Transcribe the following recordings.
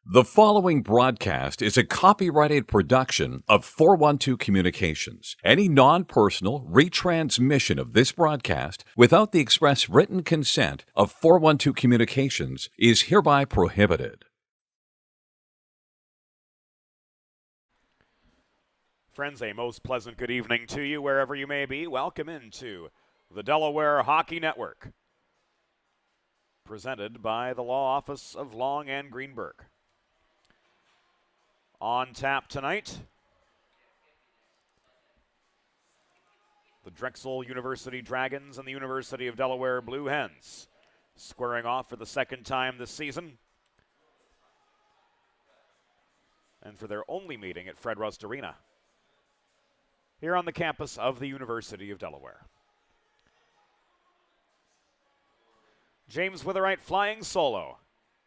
The following broadcast is a copyrighted production of 412 Communications. Any non-personal retransmission of this broadcast without the express written consent of 412 Communications is hereby prohibited. Friends, a most pleasant good evening to you wherever you may be. Welcome into the Delaware Hockey Network, presented by the Law Office of Long and Greenberg. On tap tonight, the Drexel University Dragons and the University of Delaware Blue Hens squaring off for the second time this season, and for their only meeting at Fred Rust Arena here on the campus of the University of Delaware. James Witherite flying solo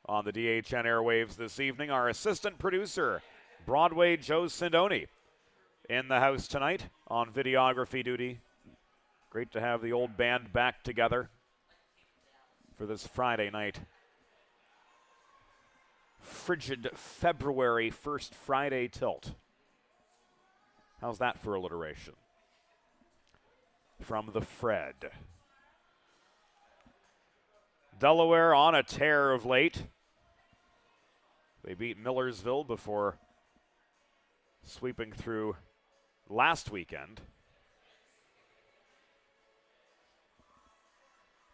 on the DHN airwaves this evening. Our assistant producer, Broadway Joe Sindoni, in the house tonight on videography duty. Great to have the old band back together for this Friday night. Frigid February 1st Friday tilt. How's that for alliteration? From the Fred. Delaware on a tear of late. They beat Millersville before sweeping through last weekend,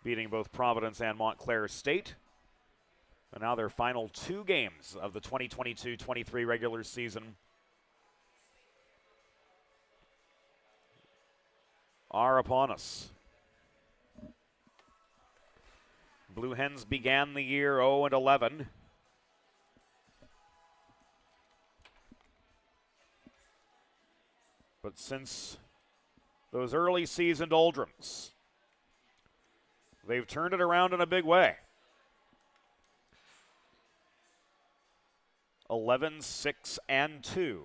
beating both Providence and Montclair State. And now their final two games of the 2022-23 regular season are upon us. Blue Hens began the year 0-11. But since those early season doldrums, they've turned it around in a big way. 11-6-2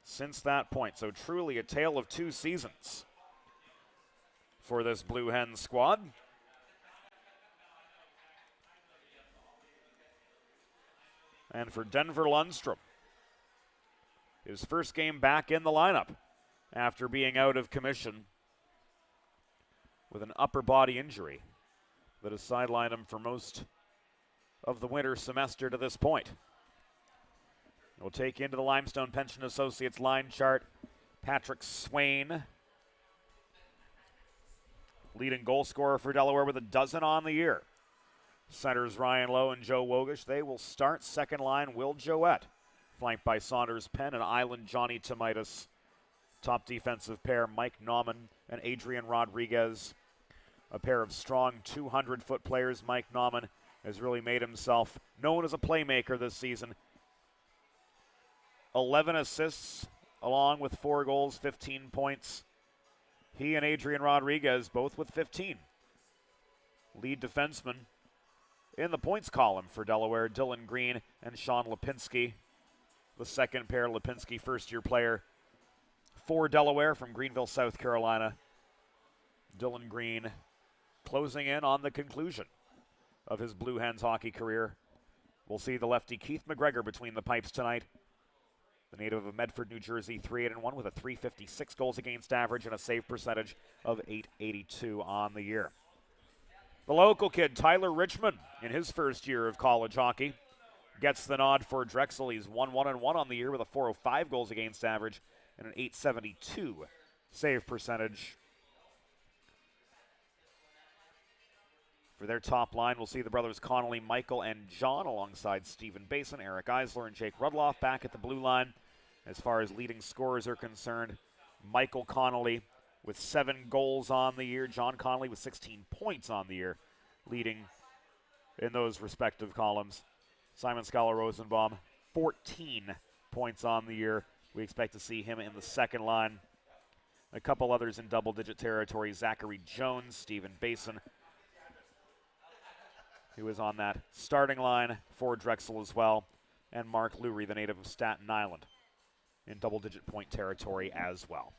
since that point. So truly a tale of two seasons for this Blue Hen squad. And for Denver Lundstrom, his first game back in the lineup after being out of commission with an upper body injury that has sidelined him for most of the winter semester to this point. We'll take you into the Limestone Pension Associates line chart. Patrick Swain, leading goal scorer for Delaware with a dozen on the year. Centers Ryan Lowe and Joe Wogish. They will start. Second line, Will Joette, flanked by Saunders Penn and Island Johnny Tomaitis. Top defensive pair, Mike Nauman and Adrian Rodriguez. A pair of strong 200-foot players. Mike Nauman has really made himself known as a playmaker this season. 11 assists, along with 4 goals, 15 points. He and Adrian Rodriguez both with 15. Lead defenseman in the points column for Delaware, Dylan Green and Sean Lipinski. The second pair, Lipinski, first-year player for Delaware from Greenville, South Carolina. Dylan Green closing in on the conclusion of his Blue Hens hockey career. We'll see the lefty Keith McGregor between the pipes tonight. The native of Medford, New Jersey, 3-8-1 with a .356 goals against average and a save percentage of .882 on the year. The local kid, Tyler Richmond, in his first year of college hockey, gets the nod for Drexel. He's 1-1-1 on the year with a .405 goals against average and an .872 save percentage. For their top line, we'll see the brothers Connolly, Michael, and John alongside Stephen Basin, Eric Eisler, and Jake Rudloff back at the blue line. As far as leading scorers are concerned, Michael Connolly with 7 goals on the year. John Connolly with 16 points on the year, leading in those respective columns. Simon Scala-Rosenbaum, 14 points on the year. We expect to see him in the second line. A couple others in double-digit territory, Zachary Jones, Stephen Basin, who is on that starting line for Drexel as well, and Mark Lurie, the native of Staten Island, in double-digit point territory as well.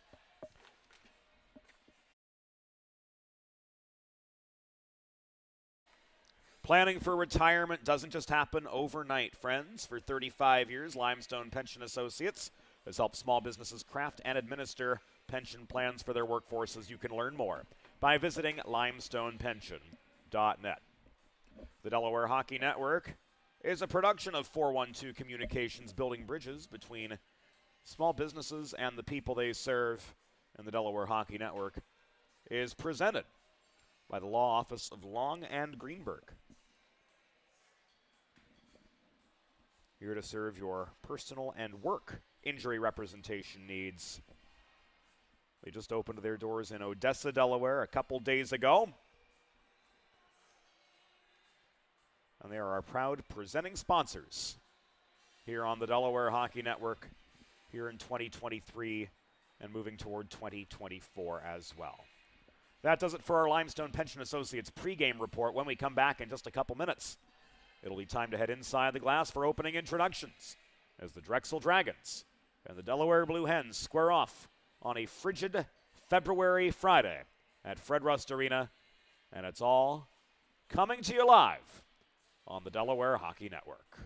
Planning for retirement doesn't just happen overnight, friends. For 35 years, Limestone Pension Associates has helped small businesses craft and administer pension plans for their workforces. You can learn more by visiting limestonepension.net. The Delaware Hockey Network is a production of 412 Communications, building bridges between small businesses and the people they serve. And the Delaware Hockey Network is presented by the Law Office of Long and Greenberg. Here to serve your personal and work injury representation needs. They just opened their doors in Odessa, Delaware a couple days ago. And they are our proud presenting sponsors here on the Delaware Hockey Network here in 2023 and moving toward 2024 as well. That does it for our Limestone Pension Associates pregame report. When we come back in just a couple minutes, it'll be time to head inside the glass for opening introductions as the Drexel Dragons and the Delaware Blue Hens square off on a frigid February Friday at Fred Rust Arena. And it's all coming to you live on the Delaware Hockey Network.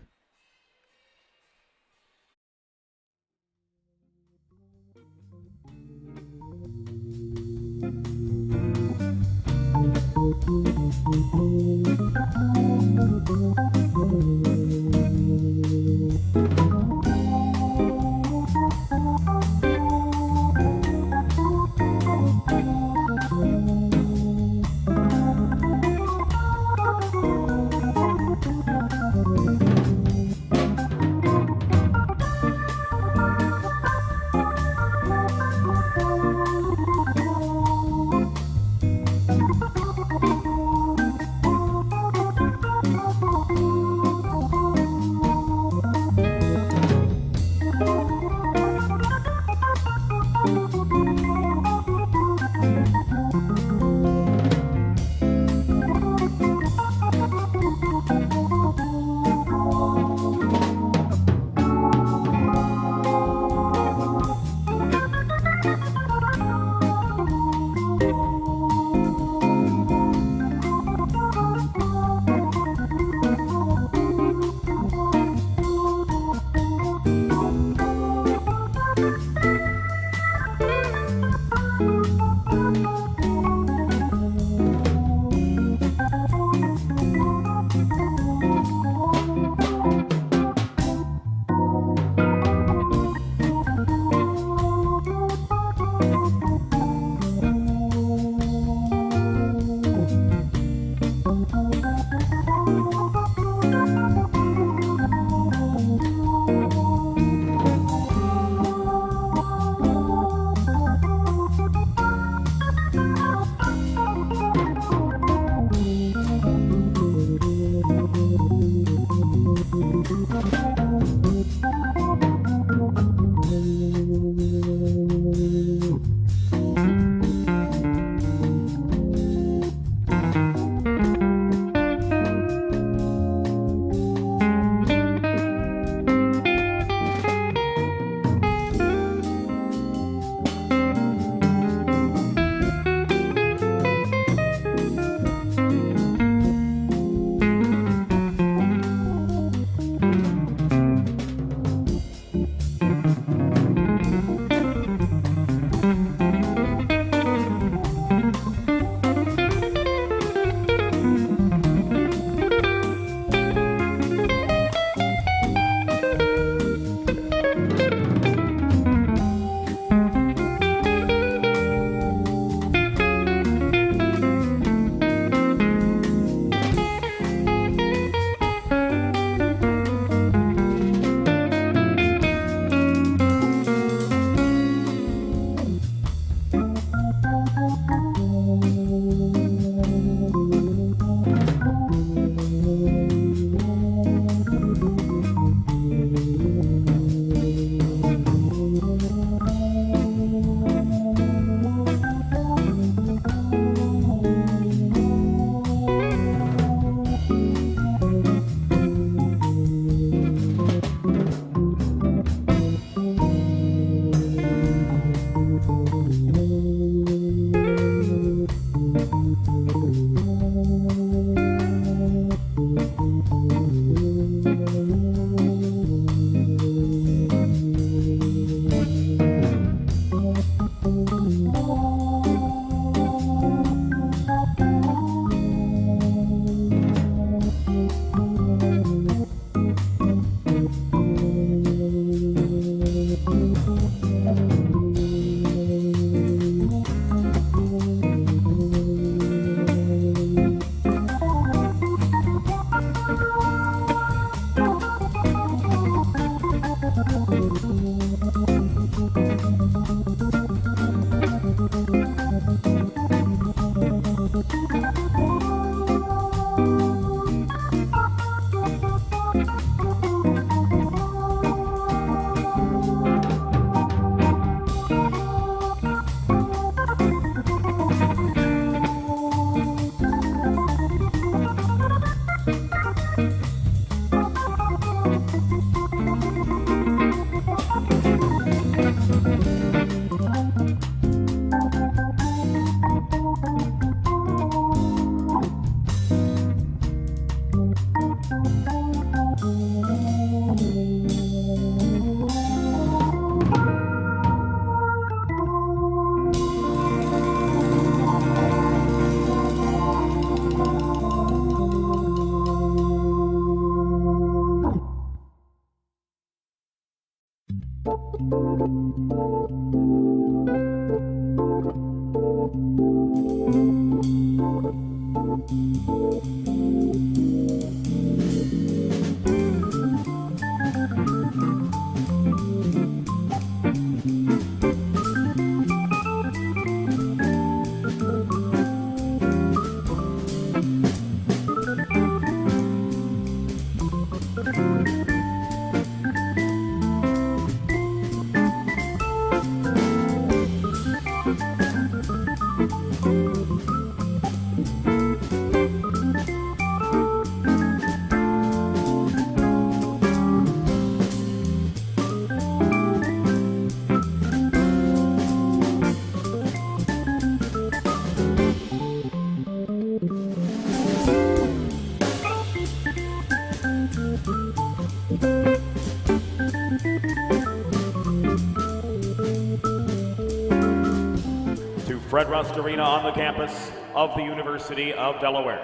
Fred Rust Arena on the campus of the University of Delaware.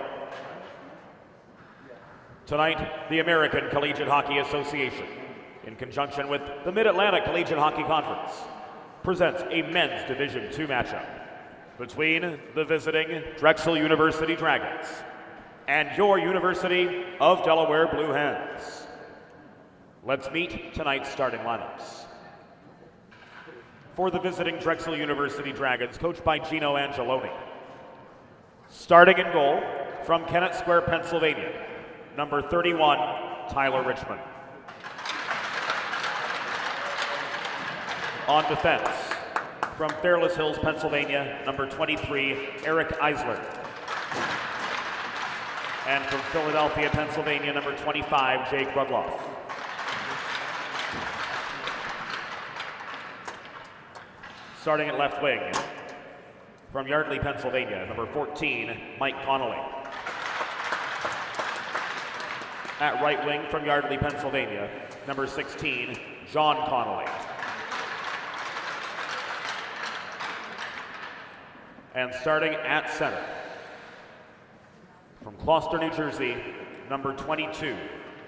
Tonight, the American Collegiate Hockey Association, in conjunction with the Mid-Atlantic Collegiate Hockey Conference, presents a men's Division II matchup between the visiting Drexel University Dragons and your University of Delaware Blue Hens. Let's meet tonight's starting lineups. For the visiting Drexel University Dragons, coached by Gino Angeloni. Starting in goal from Kennett Square, Pennsylvania, number 31, Tyler Richmond. On defense, from Fairless Hills, Pennsylvania, number 23, Eric Eisler. And from Philadelphia, Pennsylvania, number 25, Jake Rudloff. Starting at left wing, from Yardley, Pennsylvania, number 14, Mike Connolly. At right wing, from Yardley, Pennsylvania, number 16, John Connolly. And starting at center, from Gloucester, New Jersey, number 22,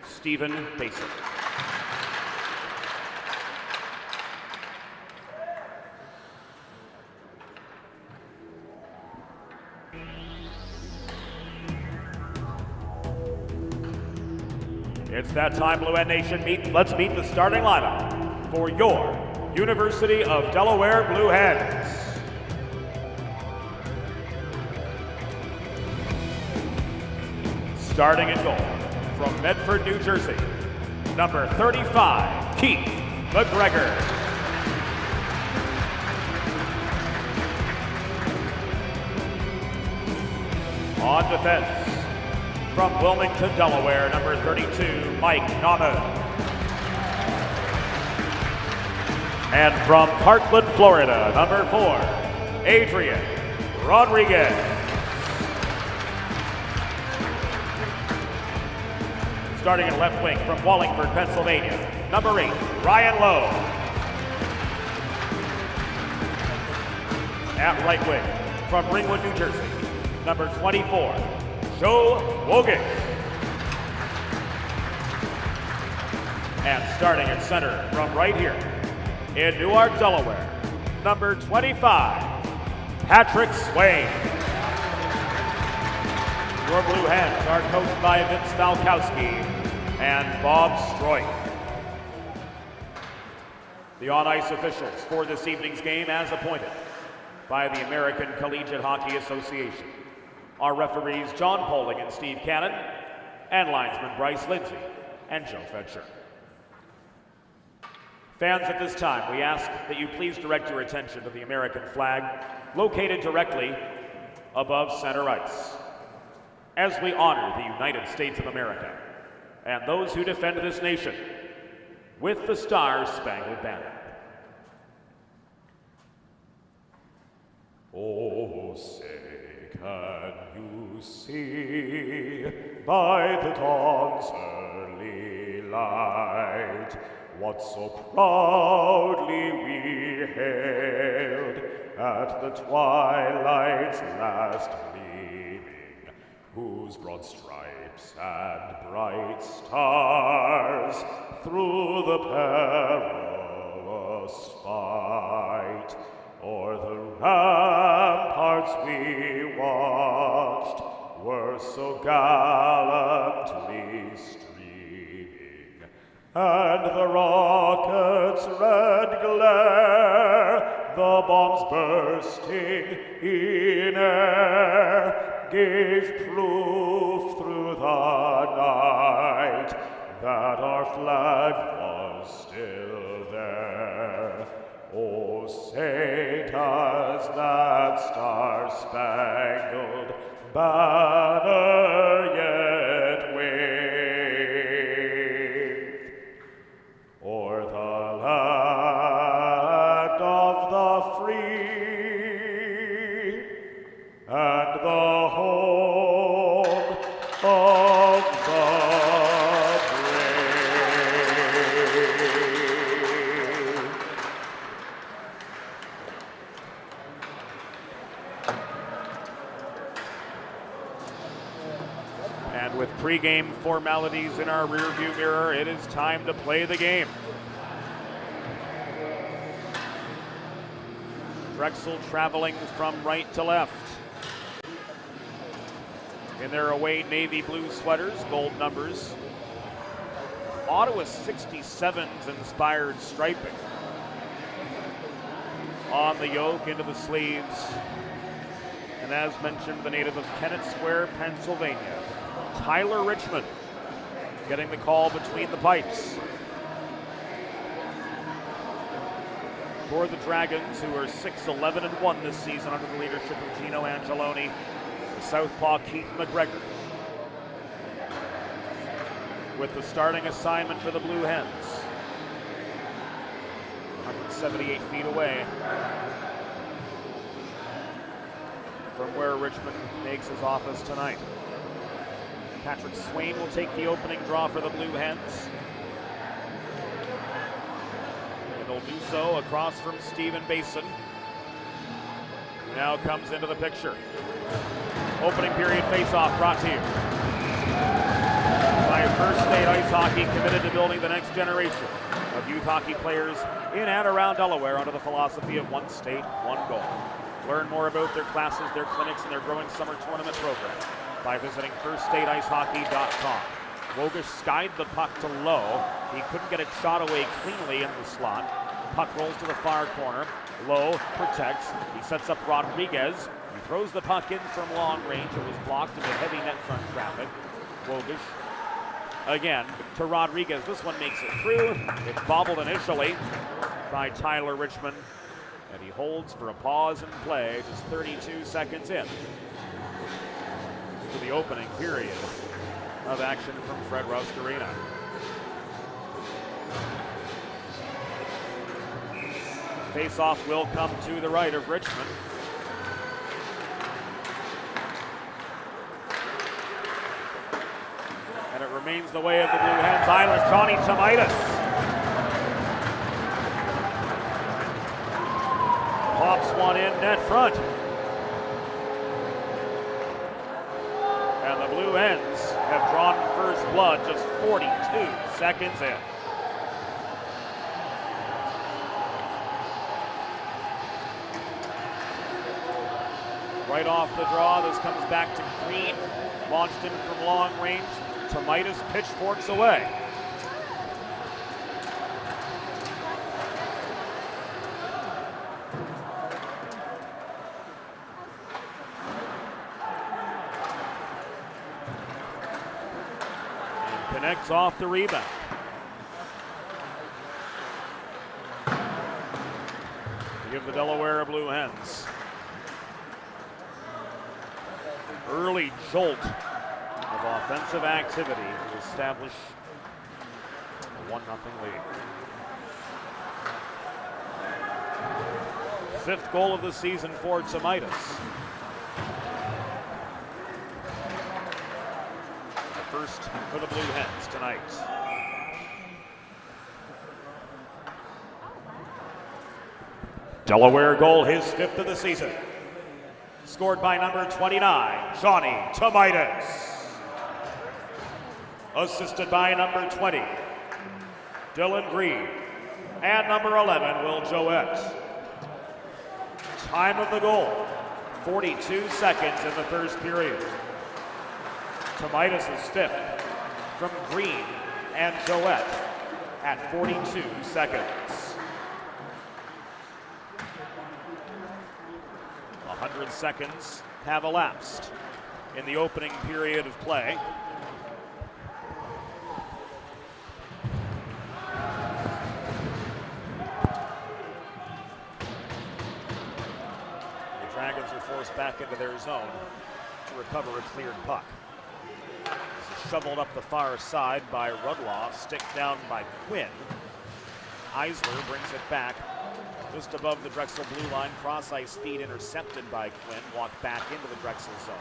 Stephen Basin. It's that time, Blue Hen Nation. Let's meet the starting lineup for your University of Delaware Blue Hens. Starting in goal from Medford, New Jersey, number 35, Keith McGregor. On defense, from Wilmington, Delaware, number 32, Mike Nauman. And from Parkland, Florida, number 4, Adrian Rodriguez. Starting in left wing from Wallingford, Pennsylvania, number 8, Ryan Lowe. At right wing from Ringwood, New Jersey, number 24, Joe Wogan. And starting at center from right here in Newark, Delaware, number 25, Patrick Swain. Your Blue Hens are coached by Vince Valkowski and Bob Stroik. The on-ice officials for this evening's game, as appointed by the American Collegiate Hockey Association, are referees John Poling and Steve Cannon, and linesman Bryce Lindsay. and Joe Fetcher. Fans, at this time, we ask that you please direct your attention to the American flag located directly above center ice as we honor the United States of America and those who defend this nation with the Star-Spangled Banner. Oh, say, can you see by the dawn's early light what so proudly we hailed at the twilight's last gleaming, whose broad stripes and bright stars through the perilous fight o'er the ramparts we watched were so gallantly streaming, and the rocket's red glare, the bombs bursting in air, gave proof through the night that our flag was still there. Oh, say does that star-spangled banner yet wave o'er the land of the free and the home of the with pregame formalities in our rearview mirror, it is time to play the game. Drexel traveling from right to left. In their away navy blue sweaters, gold numbers. Ottawa 67's inspired striping on the yoke into the sleeves. And as mentioned, the native of Kennett Square, Pennsylvania, Tyler Richmond getting the call between the pipes. For the Dragons, who are 6-11-1 this season under the leadership of Gino Angeloni, the southpaw Keith McGregor with the starting assignment for the Blue Hens. 178 feet away from where Richmond makes his office tonight. Patrick Swain will take the opening draw for the Blue Hens. And he'll do so across from Stephen Basin, who now comes into the picture. Opening period face-off brought to you by First State Ice Hockey, committed to building the next generation of youth hockey players in and around Delaware under the philosophy of one state, one goal. Learn more about their classes, their clinics, and their growing summer tournament program by visiting firststateicehockey.com. Wogish skied the puck to Lowe. He couldn't get it shot away cleanly in the slot. Puck rolls to the far corner. Lowe protects. He sets up Rodriguez. He throws the puck in from long range. It was blocked into heavy net front traffic. Wogish again to Rodriguez. This one makes it through. It's bobbled initially by Tyler Richmond, and he holds for a pause in play just 32 seconds in to the opening period of action from Fred Rust Arena. Face-off will come to the right of Richmond. And it remains the way of the Blue Hens. Island, Johnny Tomaitis pops one in net front. And the Blue Hens have drawn first blood just 42 seconds in. Right off the draw, this comes back to Green. Launched in from long range. Tomaitis pitchforks away. Drags off the rebound. To give the Delaware Blue Hens early jolt of offensive activity to establish a 1-0 lead. Fifth goal of the season for Tomitis. The first for the Blue Hens tonight. Delaware goal, his fifth of the season. Scored by number 29, Johnny Tomitis. Assisted by number 20, Dylan Green. And number 11, Will Joette. Time of the goal, 42 seconds in the first period. Tomitis is fifth from Green and Joette at 42 seconds. 100 seconds have elapsed in the opening period of play. The Dragons are forced back into their zone to recover a cleared puck. This is shoveled up the far side by Rudloff, stick down by Quinn. Eisler brings it back just above the Drexel blue line. Cross-ice feed intercepted by Quinn, walked back into the Drexel zone.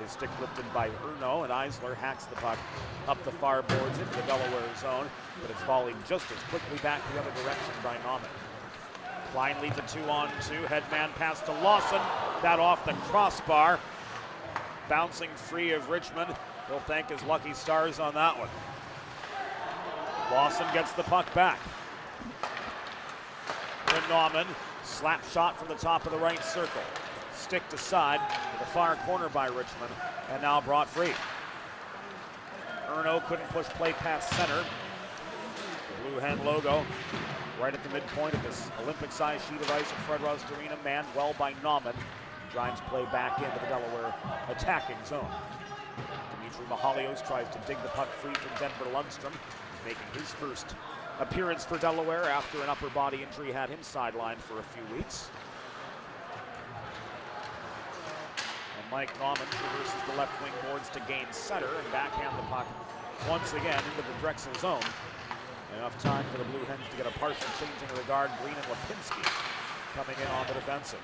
His stick lifted by Urno, and Eisler hacks the puck up the far boards into the Delaware zone, but it's volleyed just as quickly back the other direction by Nauman. Klein leads a 2-on-2, headman pass to Lawson, that off the crossbar. Bouncing free of Richmond. He'll thank his lucky stars on that one. Lawson gets the puck back. To Nauman, slap shot from the top of the right circle. Stick to side to the far corner by Richmond, and now brought free. Urno couldn't push play past center. The Blue Hen logo right at the midpoint of this Olympic-sized sheet of ice at Fred Rust Arena, manned well by Nauman. Drives play back into the Delaware attacking zone. Dimitri Mahalios tries to dig the puck free from Denver Lundstrom, making his first appearance for Delaware after an upper body injury had him sidelined for a few weeks. And Mike Nauman traverses the left wing boards to gain center and backhand the puck once again into the Drexel zone. Enough time for the Blue Hens to get a partial changing of the guard. Green and Lipinski coming in on the defensive.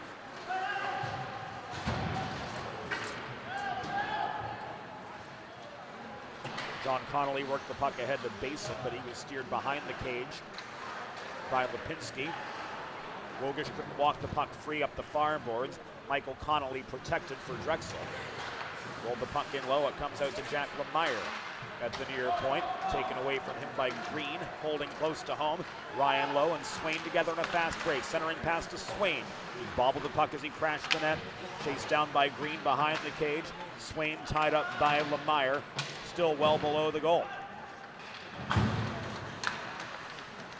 John Connolly worked the puck ahead to Basin, but he was steered behind the cage by Lipinski. Wogish couldn't walk the puck free up the far boards. Michael Connolly protected for Drexel. Rolled the puck in low. It comes out to Jack Lemire at the near point. Taken away from him by Green, holding close to home. Ryan Lowe and Swain together in a fast break. Centering pass to Swain. He bobbled the puck as he crashed the net. Chased down by Green behind the cage. Swain tied up by Lemire. Still well below the goal.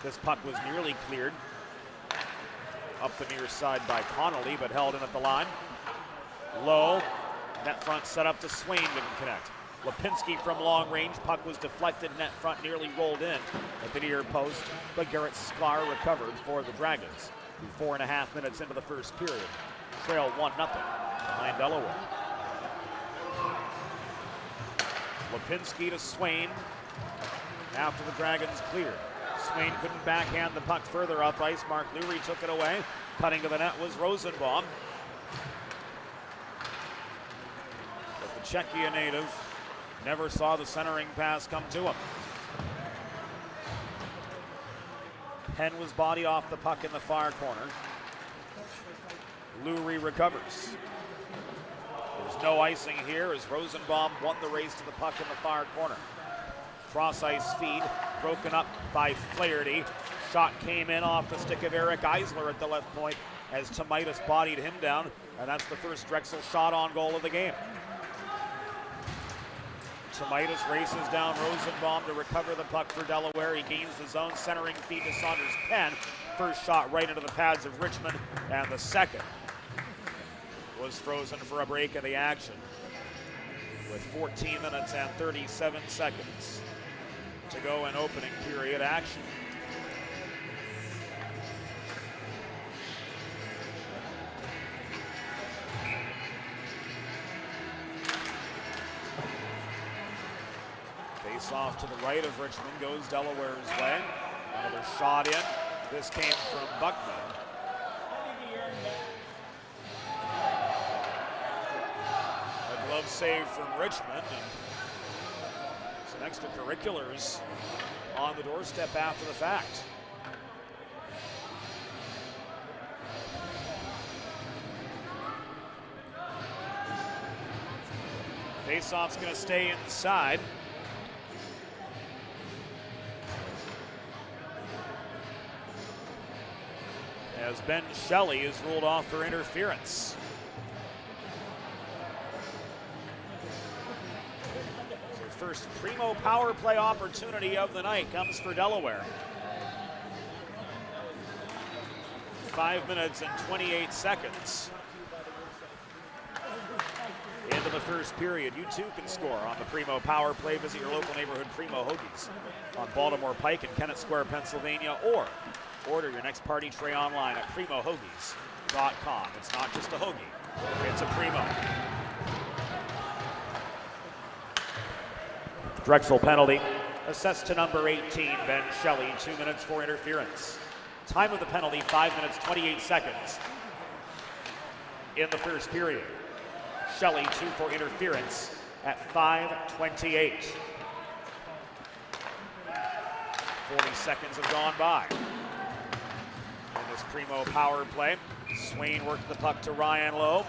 This puck was nearly cleared up the near side by Connolly, but held in at the line. Low, net front set up to Swain, didn't connect. Lipinski from long range, puck was deflected, net front nearly rolled in at the near post, but Garrett Sklar recovered for the Dragons. 4.5 minutes into the first period. Trail 1-0 behind Delaware. Lipinski to Swain after the Dragons cleared. Swain couldn't backhand the puck further up ice. Mark Lurie took it away. Cutting to the net was Rosenbaum. But the Czechia native never saw the centering pass come to him. Penn was bodied off the puck in the far corner. Lurie recovers. There's no icing here as Rosenbaum won the race to the puck in the far corner. Cross-ice feed, broken up by Flaherty. Shot came in off the stick of Eric Eisler at the left point as Tomitis bodied him down, and that's the first Drexel shot on goal of the game. Tomitis races down Rosenbaum to recover the puck for Delaware. He gains the zone, centering feed to Saunders Penn. First shot right into the pads of Richmond, and the second was frozen for a break of the action with 14 minutes and 37 seconds to go in opening period action. Face off to the right of Richmond goes Delaware's way. Another shot in. This came from Buckman. A glove save from Richmond, and some extracurriculars on the doorstep after the fact. Faceoff's going to stay inside. As Ben Shelley is ruled off for interference. So first primo power play opportunity of the night comes for Delaware. 5 minutes and 28 seconds into the first period. You too can score on the primo power play. Visit your local neighborhood Primo Hoagies on Baltimore Pike in Kennett Square, Pennsylvania, or order your next party tray online at primohoagies.com. It's not just a hoagie, it's a Primo. Drexel penalty assessed to number 18, Ben Shelley, 2 minutes for interference. Time of the penalty, 5 minutes, 28 seconds in the first period. Shelley, 2 for interference at 5:28. 40 seconds have gone by. In this primo power play, Swain worked the puck to Ryan Lowe.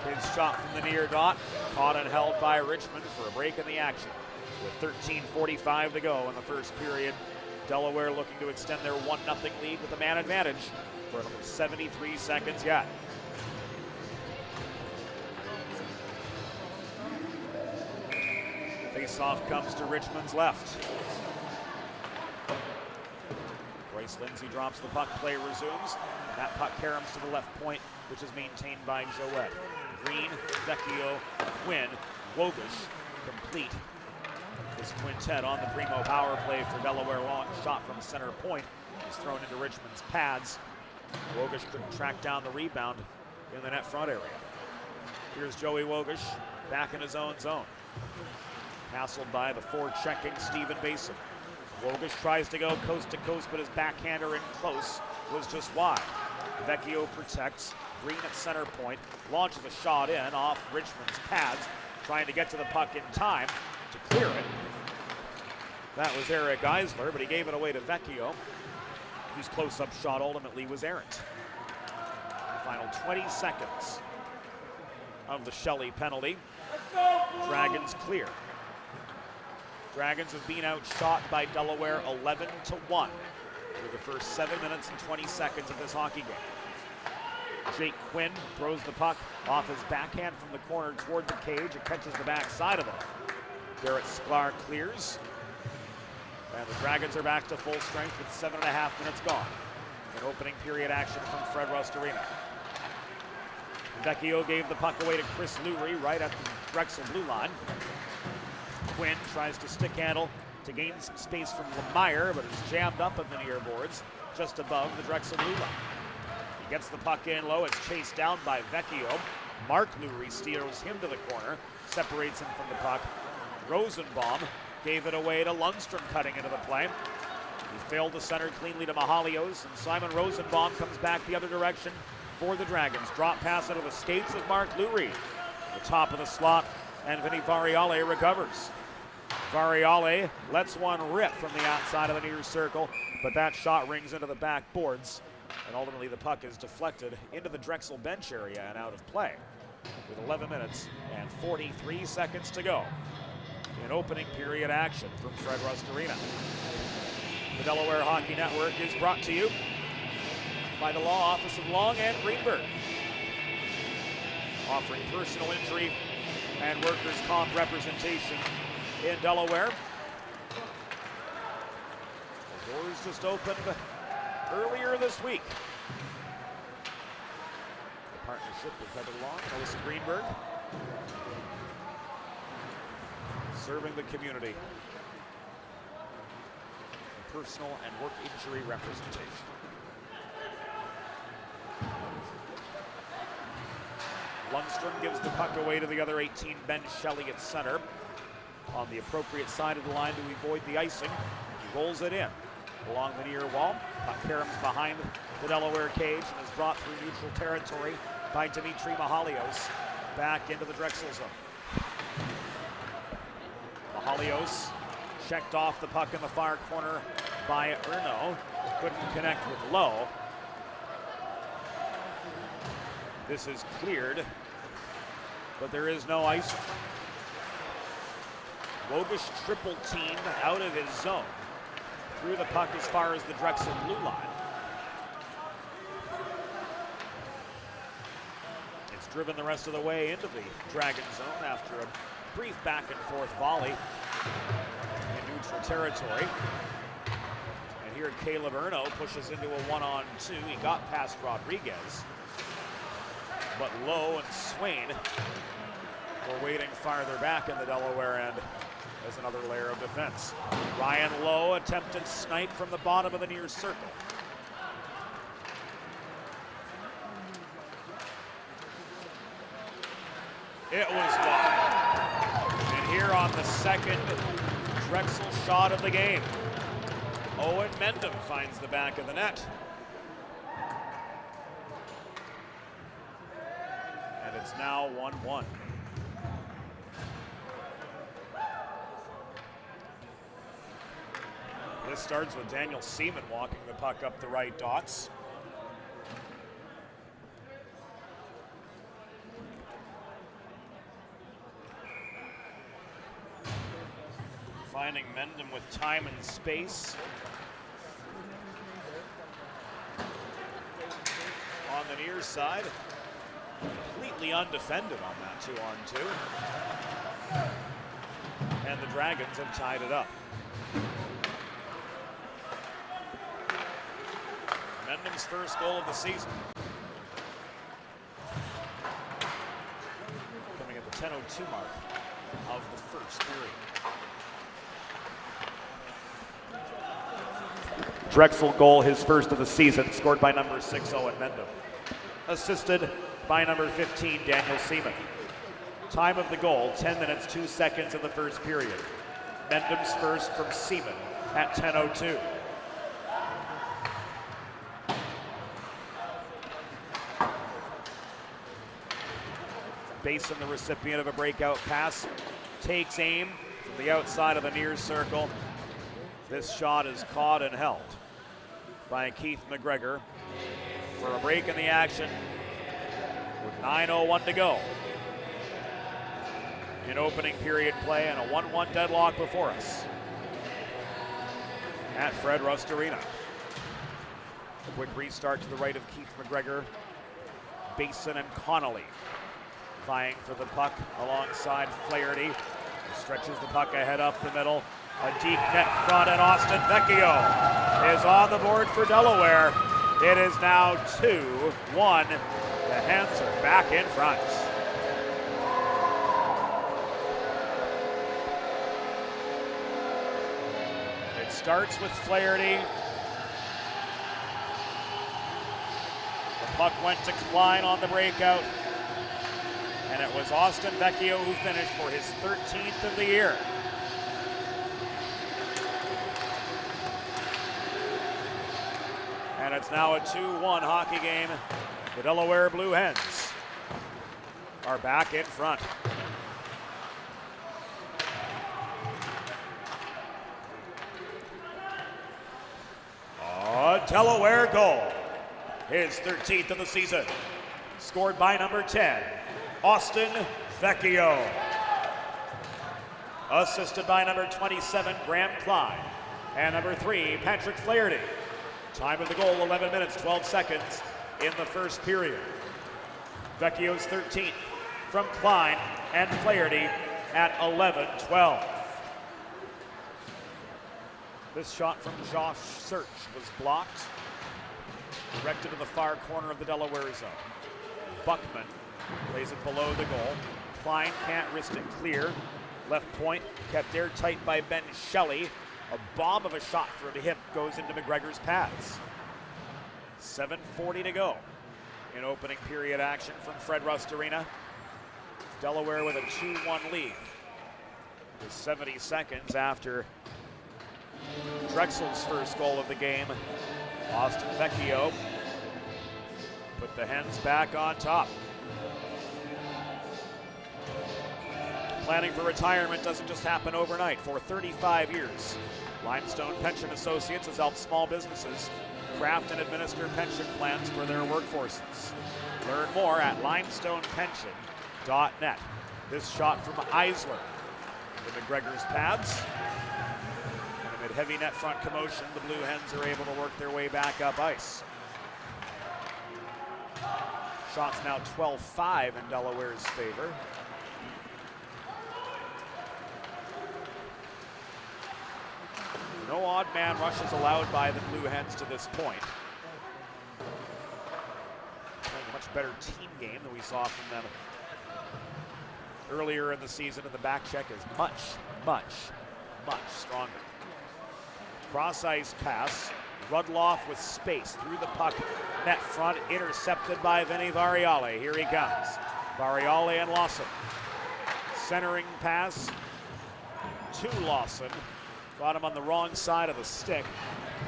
His shot from the near dot, caught and held by Richmond for a break in the action. With 13:45 to go in the first period, Delaware looking to extend their 1-0 lead with a man advantage for another 73 seconds yet. Face-off comes to Richmond's left. Bryce Lindsay drops the puck, play resumes, and that puck caroms to the left point, which is maintained by Jouet. Green, Vecchio, Quinn, Wogish complete this quintet on the primo power play for Delaware. Long shot from center point is thrown into Richmond's pads. Wogish couldn't track down the rebound in the net front area. Here's Joey Wogish back in his own zone. Hassled by the forechecking Stephen Basin. Wogish tries to go coast to coast, but his backhander in close was just wide. Vecchio protects. Green at center point, launches a shot in off Richmond's pads, trying to get to the puck in time to clear it. That was Eric Eisler, but he gave it away to Vecchio, whose close-up shot ultimately was errant. The final 20 seconds of the Shelley penalty. Dragons clear. Dragons have been outshot by Delaware 11-1 through the first 7 minutes and 20 seconds of this hockey game. Jake Quinn throws the puck off his backhand from the corner toward the cage. It catches the backside of it. Garrett Sklar clears. And the Dragons are back to full strength with 7.5 minutes gone in opening period action from Fred Rust Arena. Vecchio gave the puck away to Chris Lurie right at the Drexel blue line. Quinn tries to stick handle to gain some space from Lemire, but is jammed up at the near boards just above the Drexel blue line. He gets the puck in low. It's chased down by Vecchio. Mark Lurie steers him to the corner, separates him from the puck. Rosenbaum gave it away to Lundstrom cutting into the play. He failed to center cleanly to Mahalios, and Simon Rosenbaum comes back the other direction for the Dragons. Drop pass into the skates of Mark Lurie. The top of the slot, and Vinny Variale recovers. Variale lets one rip from the outside of the near circle, but that shot rings into the backboards, and ultimately the puck is deflected into the Drexel bench area and out of play with 11 minutes and 43 seconds to go in opening period action from Fred Rust Arena. The Delaware Hockey Network is brought to you by the Law Office of Long and Greenberg, offering personal injury and workers' comp representation in Delaware. The doors just opened earlier this week. The partnership with Heather Long and Alyssa Greenberg, serving the community. personal and work injury representation. Lundstrom gives the puck away to the other 18, Ben Shelley at center. On the appropriate side of the line to avoid the icing, he rolls it in along the near wall. Puck caroms behind the Delaware cage and is brought through neutral territory by Dimitri Mahalios back into the Drexel zone. Mahalios checked off the puck in the far corner by Erno. Couldn't connect with Lowe. This is cleared, but there is no icing. Wobish triple team out of his zone. Threw the puck as far as the Drexel blue line. It's driven the rest of the way into the Dragon zone after a brief back and forth volley in neutral territory. And here Caleb Erno pushes into a 1-on-2. He got past Rodriguez, but Lowe and Swain were waiting farther back in the Delaware end as another layer of defense. Ryan Lowe attempted snipe from the bottom of the near circle. It was wide. And here on the second Drexel shot of the game, Owen Mendham finds the back of the net. And it's now 1-1. This starts with Daniel Seaman walking the puck up the right dots. Finding Mendham with time and space. On the near side, completely undefended on that 2-on-2. And the Dragons have tied it up. Mendham's first goal of the season. Coming at the 10:02 mark of the first period. Drexel goal, his first of the season, scored by number 6, Owen Mendham. Assisted by number 15, Daniel Seaman. Time of the goal, 10 minutes, 2 seconds in the first period. Mendham's first from Seaman at 10:02. Basin, the recipient of a breakout pass, takes aim from the outside of the near circle. This shot is caught and held by Keith McGregor for a break in the action with 9:01 to go in opening period play and a 1-1 deadlock before us at Fred Rust Arena. A quick restart to the right of Keith McGregor, Basin and Connolly vying for the puck alongside Flaherty. He stretches the puck ahead up the middle. A deep net front, and Austin Vecchio is on the board for Delaware. It is now 2-1. The Hens are back in front. It starts with Flaherty. The puck went to Klein on the breakout. And it was Austin Vecchio who finished for his 13th of the year. And it's now a 2-1 hockey game. The Delaware Blue Hens are back in front. A Delaware goal. His 13th of the season. Scored by number 10. Austin Vecchio. Assisted by number 27, Graham Klein. And number 3, Patrick Flaherty. Time of the goal, 11 minutes, 12 seconds in the first period. Vecchio's 13th from Klein and Flaherty at 11:12. This shot from Josh Search was blocked. Directed to the far corner of the Delaware zone. Buckman plays it below the goal. Klein can't wrist it clear. Left point kept airtight by Ben Shelley. A bomb of a shot from him goes into McGregor's pads. 7:40 to go in opening period action from Fred Rust Arena. Delaware with a 2-1 lead. With 70 seconds after Drexel's first goal of the game, Austin Vecchio put the Hens back on top. Planning for retirement doesn't just happen overnight. For 35 years, Limestone Pension Associates has helped small businesses craft and administer pension plans for their workforces. Learn more at limestonepension.net. This shot from Eisler into McGregor's pads. And amid heavy net front commotion, the Blue Hens are able to work their way back up ice. Shots now 12-5 in Delaware's favor. No odd man rushes allowed by the Blue Hens to this point. Playing a much better team game than we saw from them earlier in the season, and the back check is much stronger. Cross ice pass, Rudloff with space through the puck, net front, intercepted by Vinny Variale. Here he comes, Variale and Lawson. Centering pass to Lawson. Got him on the wrong side of the stick.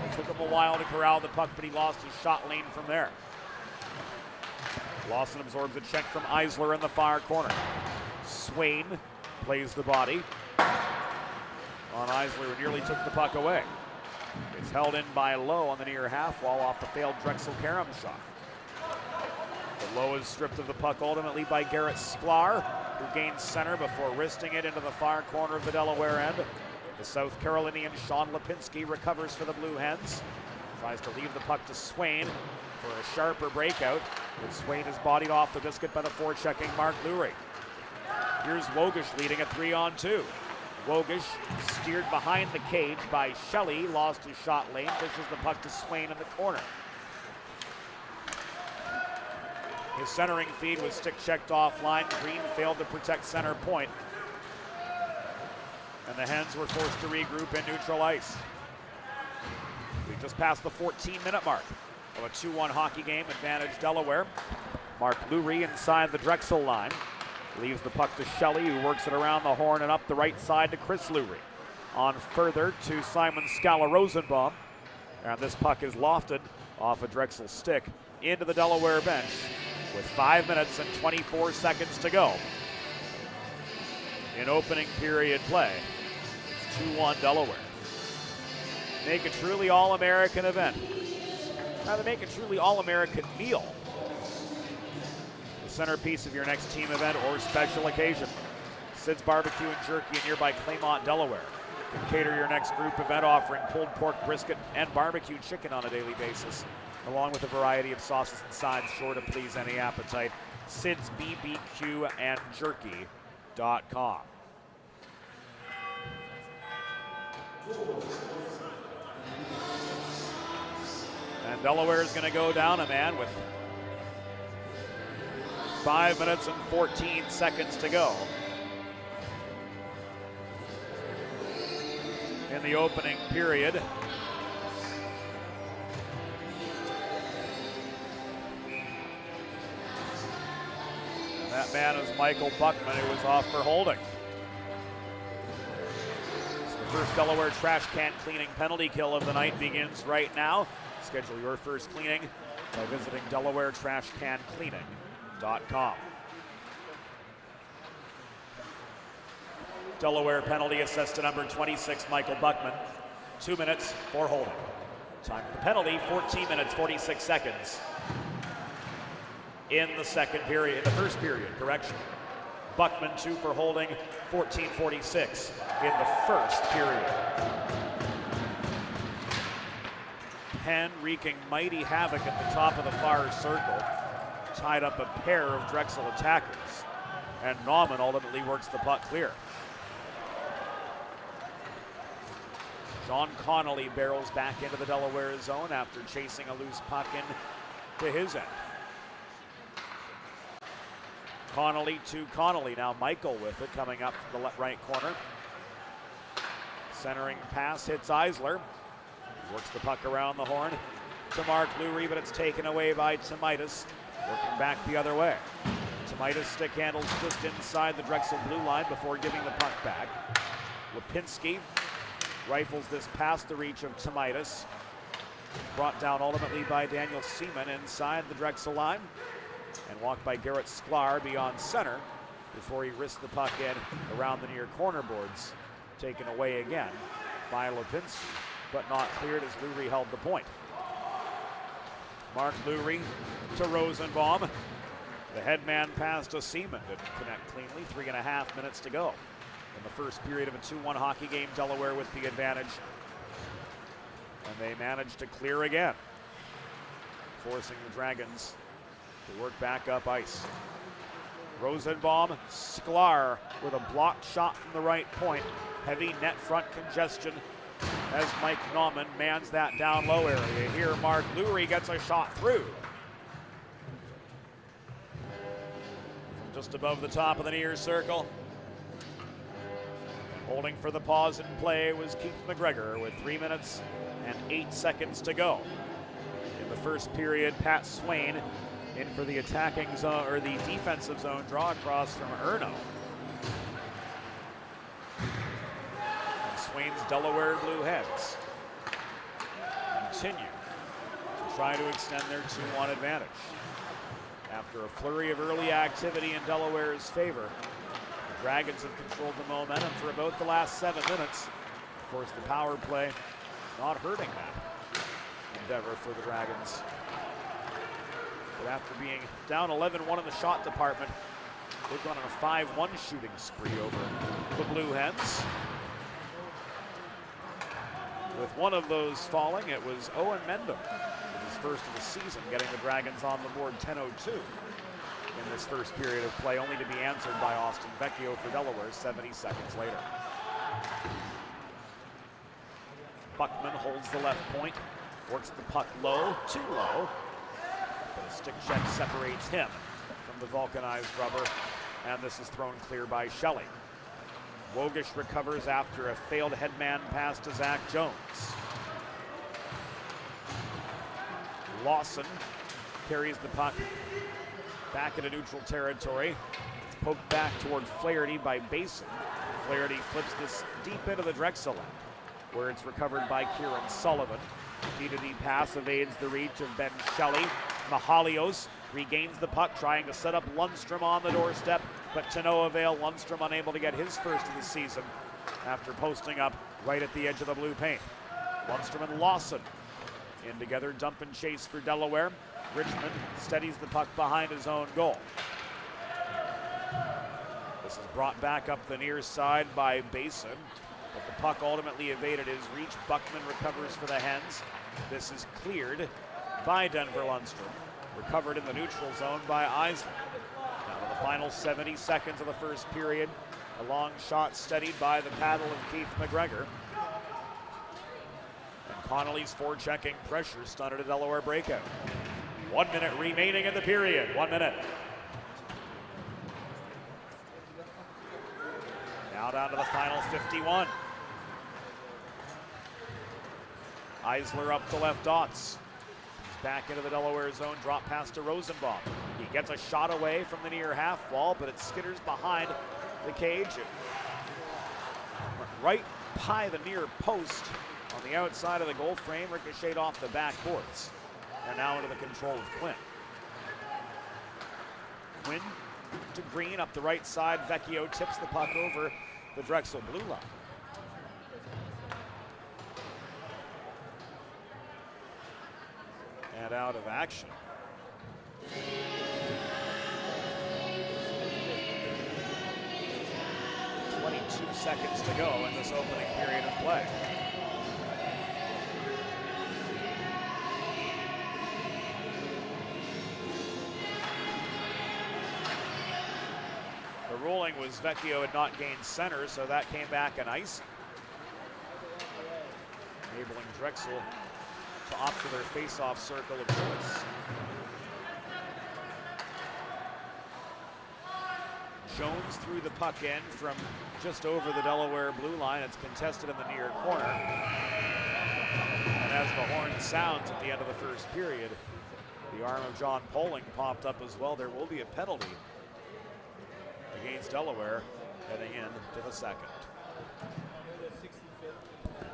It took him a while to corral the puck, but he lost his shot lane from there. Lawson absorbs a check from Eisler in the far corner. Swain plays the body on Eisler, who nearly took the puck away. It's held in by Lowe on the near half wall off the failed Drexel Karam shot. But Lowe is stripped of the puck ultimately by Garrett Sklar, who gains center before wristing it into the far corner of the Delaware end. The South Carolinian Sean Lipinski recovers for the Blue Hens. Tries to leave the puck to Swain for a sharper breakout, but Swain is bodied off the biscuit by the forechecking Mark Lurie. Here's Wogish leading a 3-on-2. Wogish steered behind the cage by Shelley, lost his shot lane, pushes the puck to Swain in the corner. His centering feed was stick checked offline. Green failed to protect center point, and the Hens were forced to regroup in neutral ice. We just passed the 14-minute mark of a 2-1 hockey game, advantage Delaware. Mark Lurie inside the Drexel line. Leaves the puck to Shelley, who works it around the horn and up the right side to Chris Lurie. On further to Simon Scala-Rosenbaum. And this puck is lofted off a Drexel stick into the Delaware bench with 5 minutes and 24 seconds to go in opening period play. It's 2-1 Delaware. Make a truly all-American event. Rather, make a truly all-American meal. The centerpiece of your next team event or special occasion. Sid's Barbecue and Jerky in nearby Claymont, Delaware can cater your next group event, offering pulled pork, brisket, and barbecue chicken on a daily basis, along with a variety of sauces and sides sure to please any appetite. Sid's BBQ and Jerky.com. And Delaware is going to go down a man with 5 minutes and 14 seconds to go in the opening period. And that man is Michael Buckman, who was off for holding. So the first Delaware trash can cleaning penalty kill of the night begins right now. Schedule your first cleaning by visiting DelawareTrashCanCleaning.com. Delaware penalty assessed to number 26, Michael Buckman. 2 minutes for holding. Time for the penalty, 14 minutes, 46 seconds. In the second period, in the first period, correction. Buckman 2 for holding, 14:46 in the first period. Penn wreaking mighty havoc at the top of the far circle. Tied up a pair of Drexel attackers. And Nauman ultimately works the puck clear. John Connolly barrels back into the Delaware zone after chasing a loose puck in to his end. Connolly to Connolly. Now Michael with it coming up from the right corner. Centering pass hits Eisler. Works the puck around the horn to Mark Lurie, but it's taken away by Tomaitis. Working back the other way. Tomaitis stick handles just inside the Drexel blue line before giving the puck back. Lipinski rifles this past the reach of Tomaitis. Brought down ultimately by Daniel Seaman inside the Drexel line. And walked by Garrett Sklar beyond center before he risked the puck in around the near corner boards. Taken away again by Lipinski, but not cleared as Lurie held the point. Mark Lurie to Rosenbaum. The headman pass to Seaman, didn't connect cleanly. 3.5 minutes to go in the first period of a 2-1 hockey game. Delaware with the advantage. And they managed to clear again, forcing the Dragons to work back up ice. Rosenbaum, Sklar with a blocked shot from the right point. Heavy net front congestion as Mike Nauman mans that down low area. Here Mark Lurie gets a shot through. From just above the top of the near circle. Holding for the pause in play was Keith McGregor with 3 minutes and 8 seconds to go. In the first period, Pat Swain in for the attacking zone, or the defensive zone draw across from Erno. And Swain's Delaware Blue Heads continue to try to extend their 2-1 advantage. After a flurry of early activity in Delaware's favor, the Dragons have controlled the momentum for about the last 7 minutes. Of course, the power play not hurting that endeavor for the Dragons. But after being down 11-1 in the shot department, they've gone on a 5-1 shooting spree over the Blue Hens. With one of those falling, it was Owen Mendham, his first of the season, getting the Dragons on the board 10-02 in this first period of play, only to be answered by Austin Vecchio for Delaware 70 seconds later. Buckman holds the left point, works the puck low, too low. But a stick check separates him from the vulcanized rubber, and this is thrown clear by Shelley. Wogish recovers after a failed headman pass to Zach Jones. Lawson carries the puck back into neutral territory. It's poked back toward Flaherty by Basin. Flaherty flips this deep into the Drexel end, where it's recovered by Kieran Sullivan. D-to-D pass evades the reach of Ben Shelley. Mahalios regains the puck, trying to set up Lundstrom on the doorstep, but to no avail. Lundstrom unable to get his first of the season after posting up right at the edge of the blue paint. Lundstrom and Lawson in together, dump and chase for Delaware. Richmond steadies the puck behind his own goal. This is brought back up the near side by Basin, but the puck ultimately evaded his reach. Buckman recovers for the Hens. This is cleared by Denver Lundstrom. Recovered in the neutral zone by Eisler. Now to the final 70 seconds of the first period. A long shot steadied by the paddle of Keith McGregor. And Connolly's forechecking pressure stunted a Delaware breakout. 1 minute remaining in the period. 1 minute. Now down to the final 51. Eisler up the left dots. He's back into the Delaware zone, drop pass to Rosenbaum. He gets a shot away from the near half wall, but it skitters behind the cage. Right by the near post on the outside of the goal frame, ricocheted off the backboards. And now into the control of Quinn. Quinn to Green up the right side. Vecchio tips the puck over the Drexel blue line. And out of action. .22 seconds to go in this opening period of play. The ruling was Vecchio had not gained center, so that came back an ice, enabling Drexel to opt for their face-off circle of choice. Jones threw the puck in from just over the Delaware blue line. It's contested in the near corner. And as the horn sounds at the end of the first period, the arm of John Poling popped up as well. There will be a penalty against Delaware heading into the second.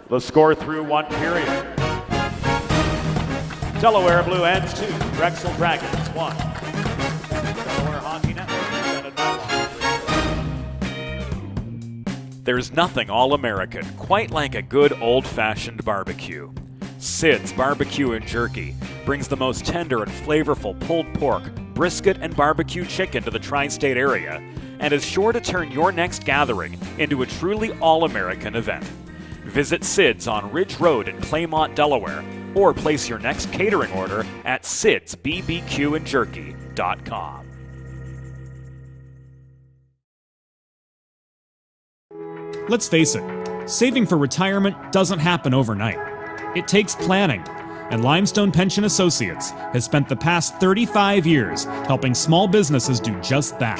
The score through one period. Delaware Blue ends 2, Drexel Dragons 1. Delaware Hockey Network presented by Long. There's nothing all-American quite like a good old-fashioned barbecue. Sid's Barbecue and Jerky brings the most tender and flavorful pulled pork, brisket, and barbecue chicken to the tri-state area and is sure to turn your next gathering into a truly all-American event. Visit Sid's on Ridge Road in Claymont, Delaware, or place your next catering order at sidsbbqandjerky.com. Let's face it, saving for retirement doesn't happen overnight. It takes planning, and Limestone Pension Associates has spent the past 35 years helping small businesses do just that.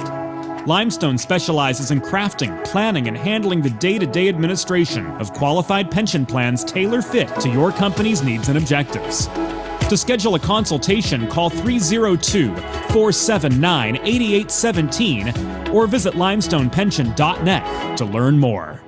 Limestone specializes in crafting, planning, and handling the day-to-day administration of qualified pension plans tailor-fit to your company's needs and objectives. To schedule a consultation, call 302-479-8817 or visit limestonepension.net to learn more.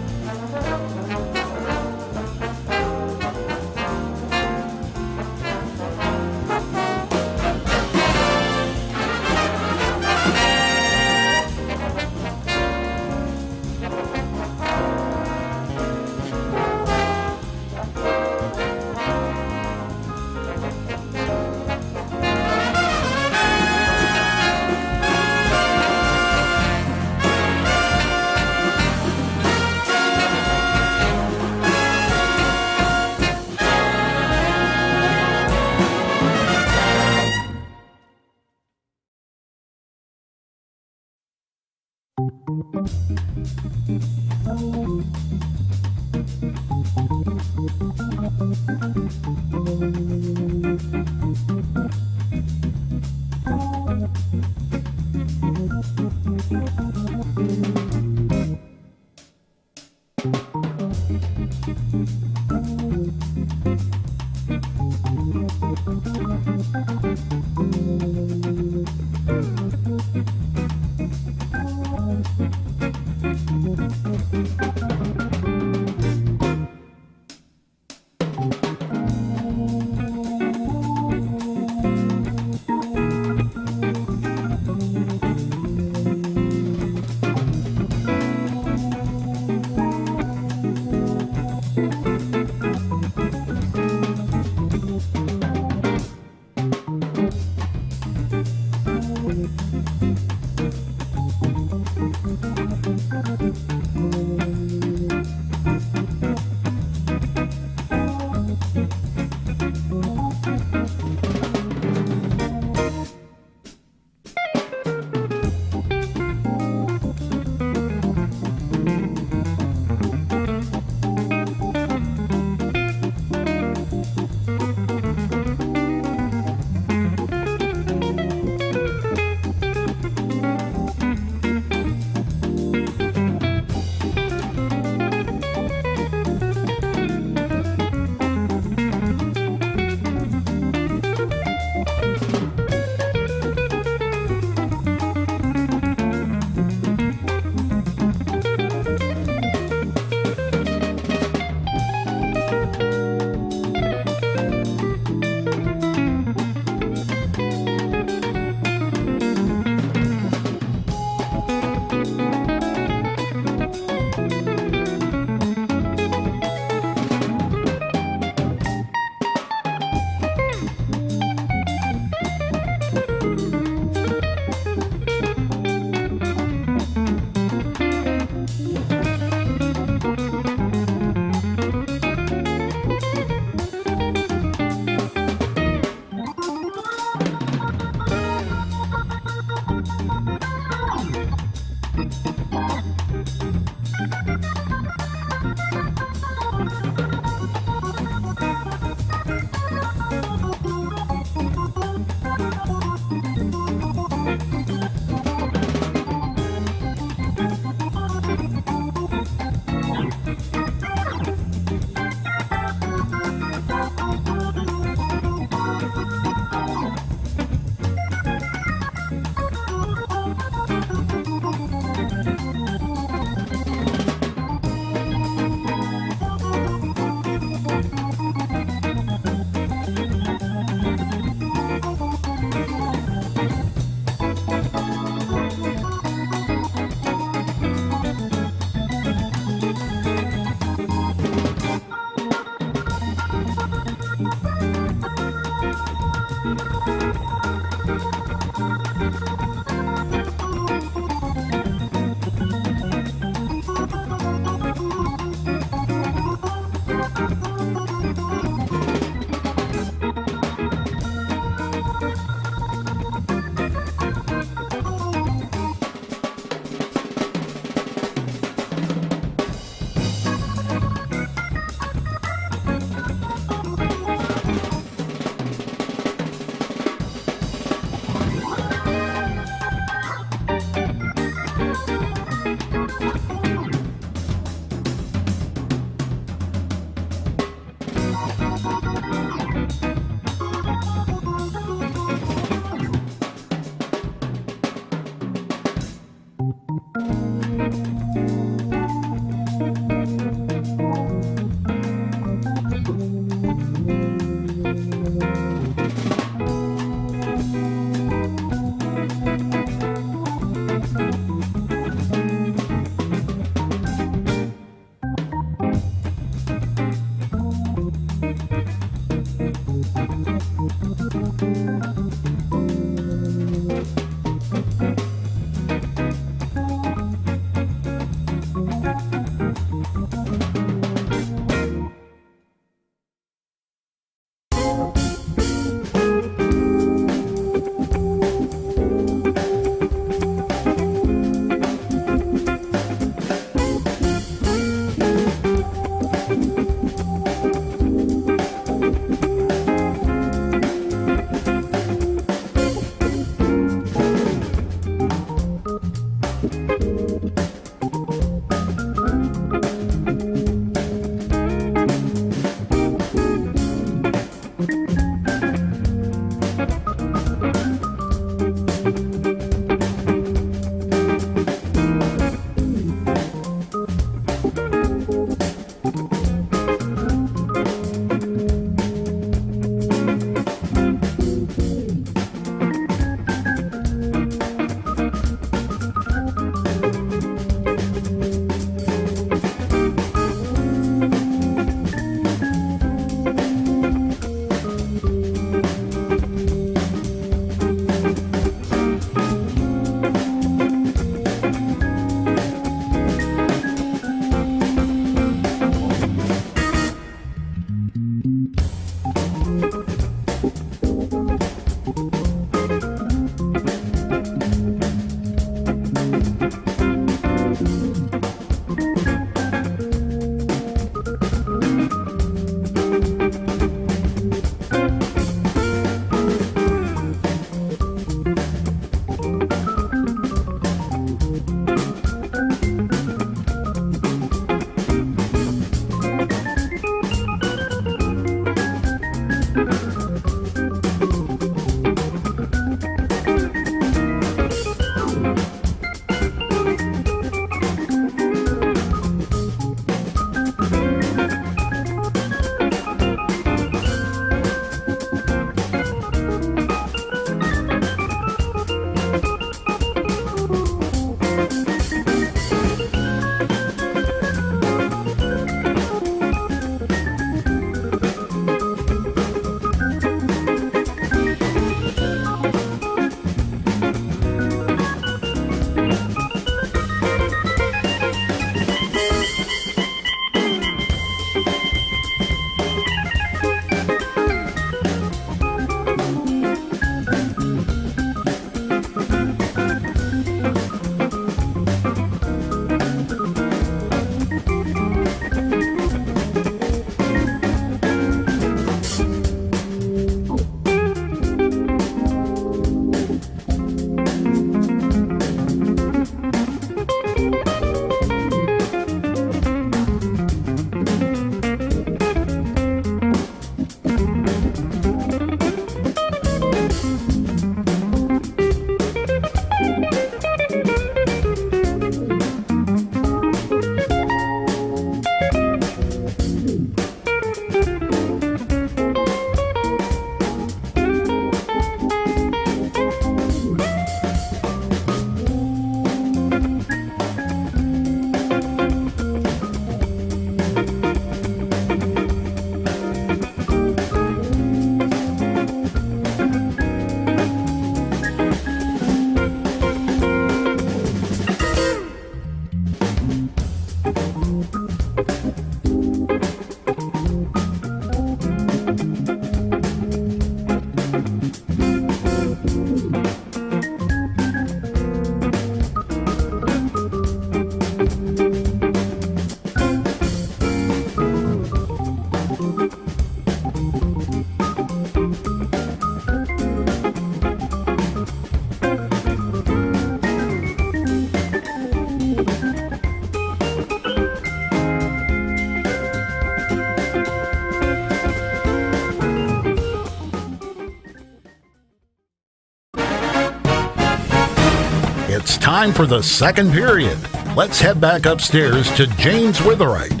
It's time for the second period. Let's head back upstairs to James Witherite.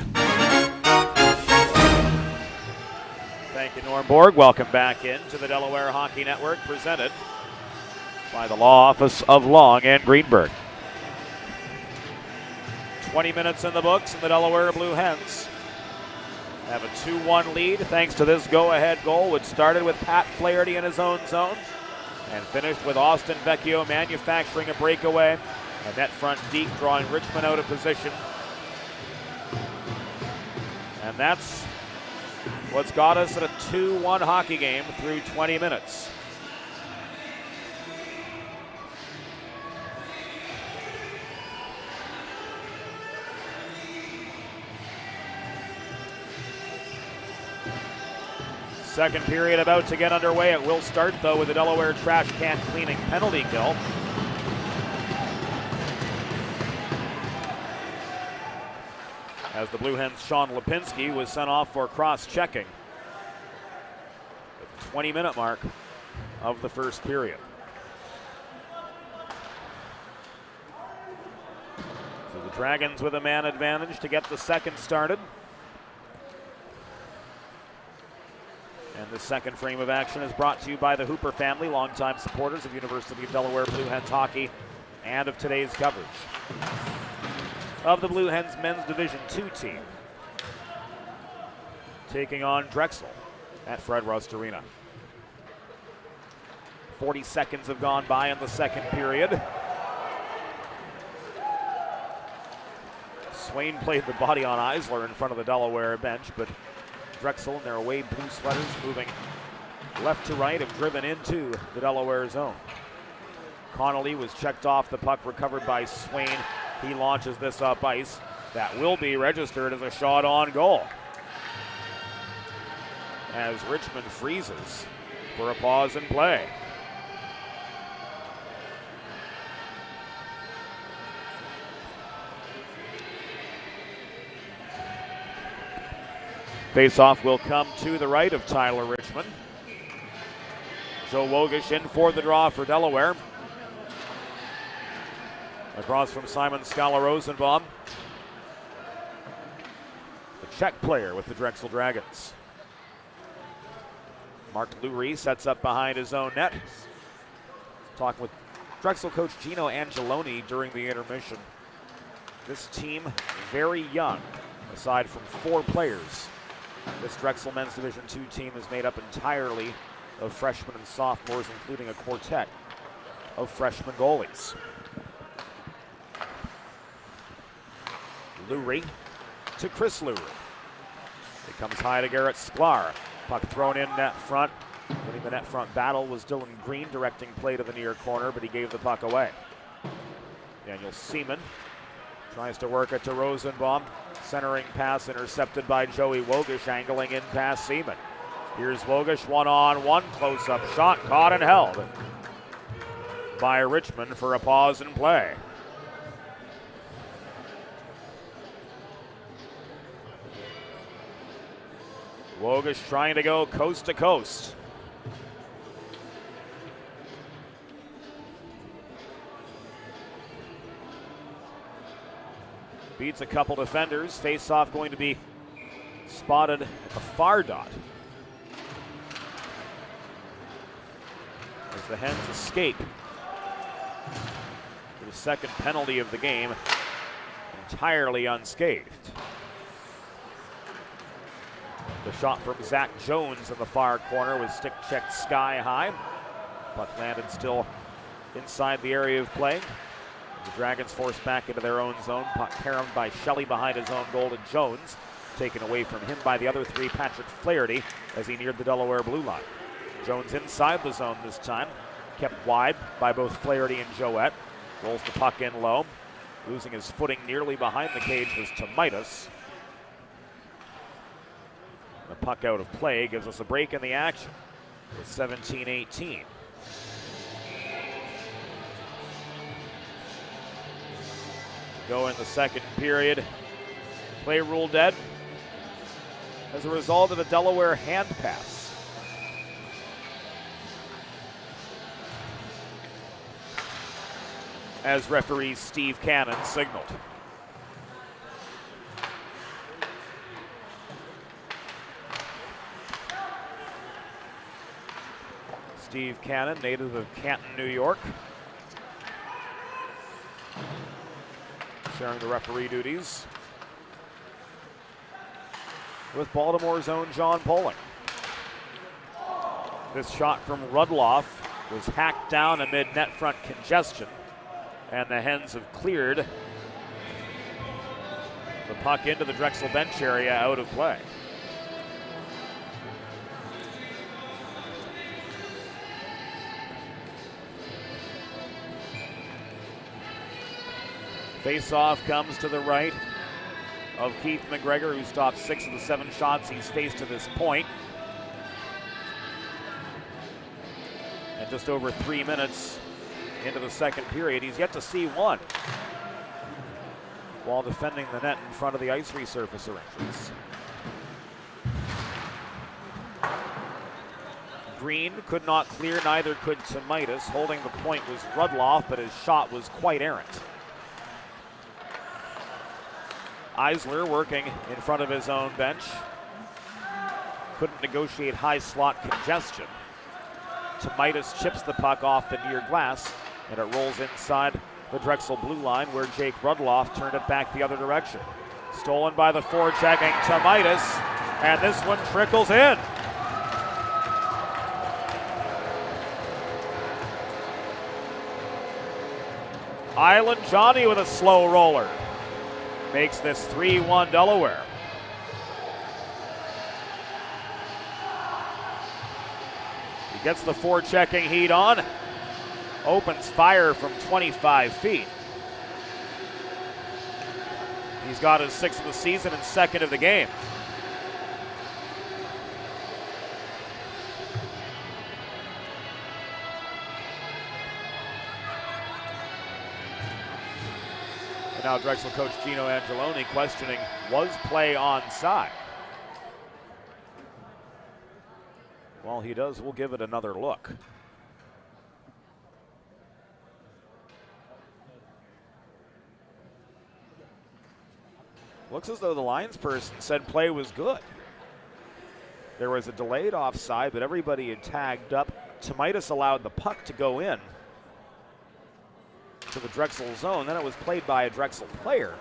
Thank you, Norm Borg. Welcome back into the Delaware Hockey Network, presented by the Law Office of Long and Greenberg. 20 minutes in the books, and the Delaware Blue Hens have a 2-1 lead thanks to this go-ahead goal, which started with Pat Flaherty in his own zone and finished with Austin Vecchio manufacturing a breakaway. A net front deep, drawing Richmond out of position. And that's what's got us at a 2-1 hockey game through 20 minutes. Second period about to get underway. It will start, though, with the Delaware trash can cleaning penalty kill. As the Blue Hens' Sean Lipinski was sent off for cross-checking at the 20-minute mark of the first period. So the Dragons with a man advantage to get the second started. And the second frame of action is brought to you by the Hooper family, longtime supporters of University of Delaware Blue Hens hockey and of today's coverage of the Blue Hens men's Division II team, taking on Drexel at Fred Rust Arena. 40 seconds have gone by in the second period. Swain played the body on Eisler in front of the Delaware bench, but Drexel in their away blue sweaters, moving left to right, have driven into the Delaware zone. Connolly was checked off the puck, recovered by Swain. He launches this up ice. That will be registered as a shot on goal, as Richmond freezes for a pause in play. Face-off will come to the right of Tyler Richmond. Joe Wogish in for the draw for Delaware. Across from Simon Scala-Rosenbaum, the Czech player with the Drexel Dragons. Mark Lurie sets up behind his own net. Talking with Drexel coach Gino Angeloni during the intermission. This team very young, aside from 4 players. This Drexel men's Division II team is made up entirely of freshmen and sophomores, including a quartet of freshman goalies. Lurie to Chris Lurie. It comes high to Garrett Sklar. Puck thrown in net front. Winning the net front battle was Dylan Green, directing play to the near corner, but he gave the puck away. Daniel Seaman tries to work it to Rosenbaum. Centering pass intercepted by Joey Wogish, angling in past Seaman. Here's Wogish, one-on-one, close-up shot, caught and held by Richmond for a pause in play. Wogish trying to go coast to coast. Beats a couple defenders. Face-off going to be spotted at the far dot, as the Hens escape for the second penalty of the game, entirely unscathed. The shot from Zach Jones in the far corner was stick checked sky high. Puck landed still inside the area of play. The Dragons forced back into their own zone. Puck caromed by Shelley behind his own goal to Jones. Taken away from him by the other 3, Patrick Flaherty, as he neared the Delaware blue line. Jones inside the zone this time. Kept wide by both Flaherty and Joette. Rolls the puck in low. Losing his footing nearly behind the cage was Tomaitis. The puck out of play gives us a break in the action with 17-18. Go in the second period. Play rule dead as a result of a Delaware hand pass. as referee Steve Cannon signaled. Steve Cannon, native of Canton, New York, sharing the referee duties with Baltimore's own John Poling. This shot from Rudloff was hacked down amid net front congestion, and the Hens have cleared the puck into the Drexel bench area out of play. Face-off comes to the right of Keith McGregor, who stopped 6 of the 7 shots he's faced to this point. And just over 3 minutes into the second period, he's yet to see one while defending the net in front of the ice resurfacer entrance. Green could not clear, neither could Tomaitis. Holding the point was Rudloff, but his shot was quite errant. Eisler working in front of his own bench. Couldn't negotiate high slot congestion. Tomaitis chips the puck off the near glass, and it rolls inside the Drexel blue line, where Jake Rudloff turned it back the other direction. Stolen by the forechecking Tomaitis, and this one trickles in. Island Johnny with a slow roller makes this 3-1 Delaware. He gets the forechecking heat on, opens fire from 25 feet. He's got his 6th of the season and 2nd of the game. And now Drexel coach Gino Angeloni questioning, was play onside? Well, he does. We'll give it another look. Looks as though the linesperson said play was good. There was a delayed offside, but everybody had tagged up. Tomaitis allowed the puck to go in to the Drexel zone. Then it was played by a Drexel player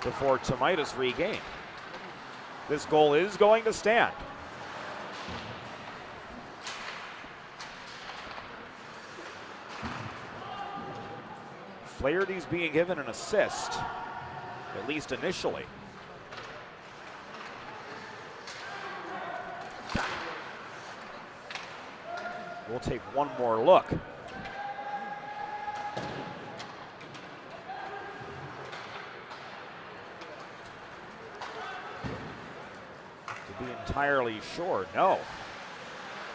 before Tomaitis regained. This goal is going to stand. Flaherty's being given an assist, at least initially. We'll take one more look. To be entirely sure, no.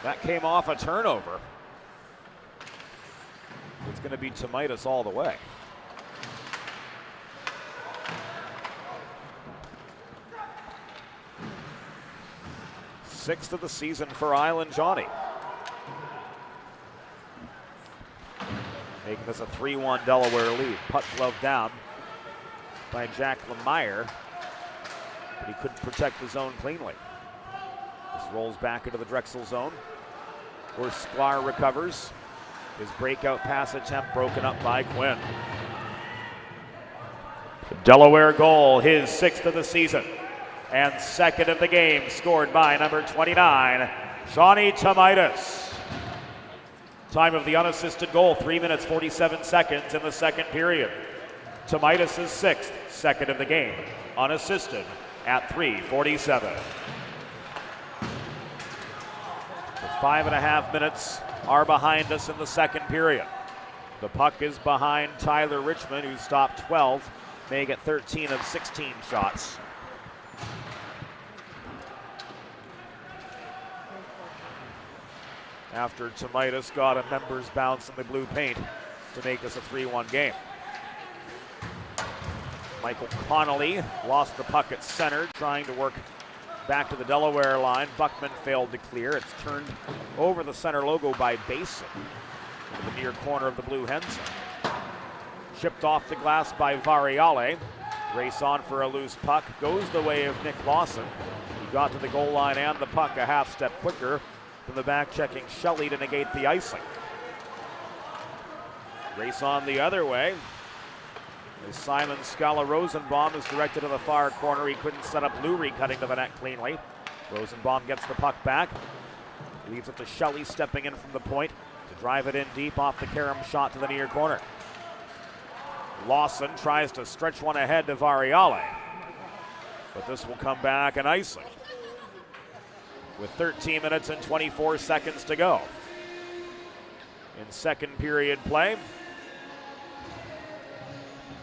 That came off a turnover. It's going to be Tomaitis all the way. Sixth of the season for Island Johnny. Making this a 3-1 Delaware lead. Puck glove down by Jack Lemire, but he couldn't protect the zone cleanly. This rolls back into the Drexel zone, where Sklar recovers. His breakout pass attempt broken up by Quinn. Delaware goal, his 6th of the season and 2nd of the game, scored by number 29, Johnny Tomaitis. Time of the unassisted goal, 3 minutes 47 seconds in the second period. Tomaitis' 6th, 2nd of the game, unassisted at 3:47. The 5.5 minutes are behind us in the second period. The puck is behind Tyler Richmond, who stopped 12, making it 13 of 16 shots. After Tomaitis got a member's bounce in the blue paint to make this a 3-1 game. Michael Connolly lost the puck at center, trying to work back to the Delaware line. Buckman failed to clear. It's turned over the center logo by Basin into the near corner of the blue Hens. Chipped off the glass by Variale. Race on for a loose puck. Goes the way of Nick Lawson. He got to the goal line and the puck a half step quicker than the back-checking Shelley to negate the icing. Race on the other way. As Simon Scala Rosenbaum is directed to the far corner. He couldn't set up Lurie cutting to the net cleanly. Rosenbaum gets the puck back. Leaves it to Shelley stepping in from the point to drive it in deep off the Karam shot to the near corner. Lawson tries to stretch one ahead to Variale, but this will come back and icing with 13 minutes and 24 seconds to go in second period play.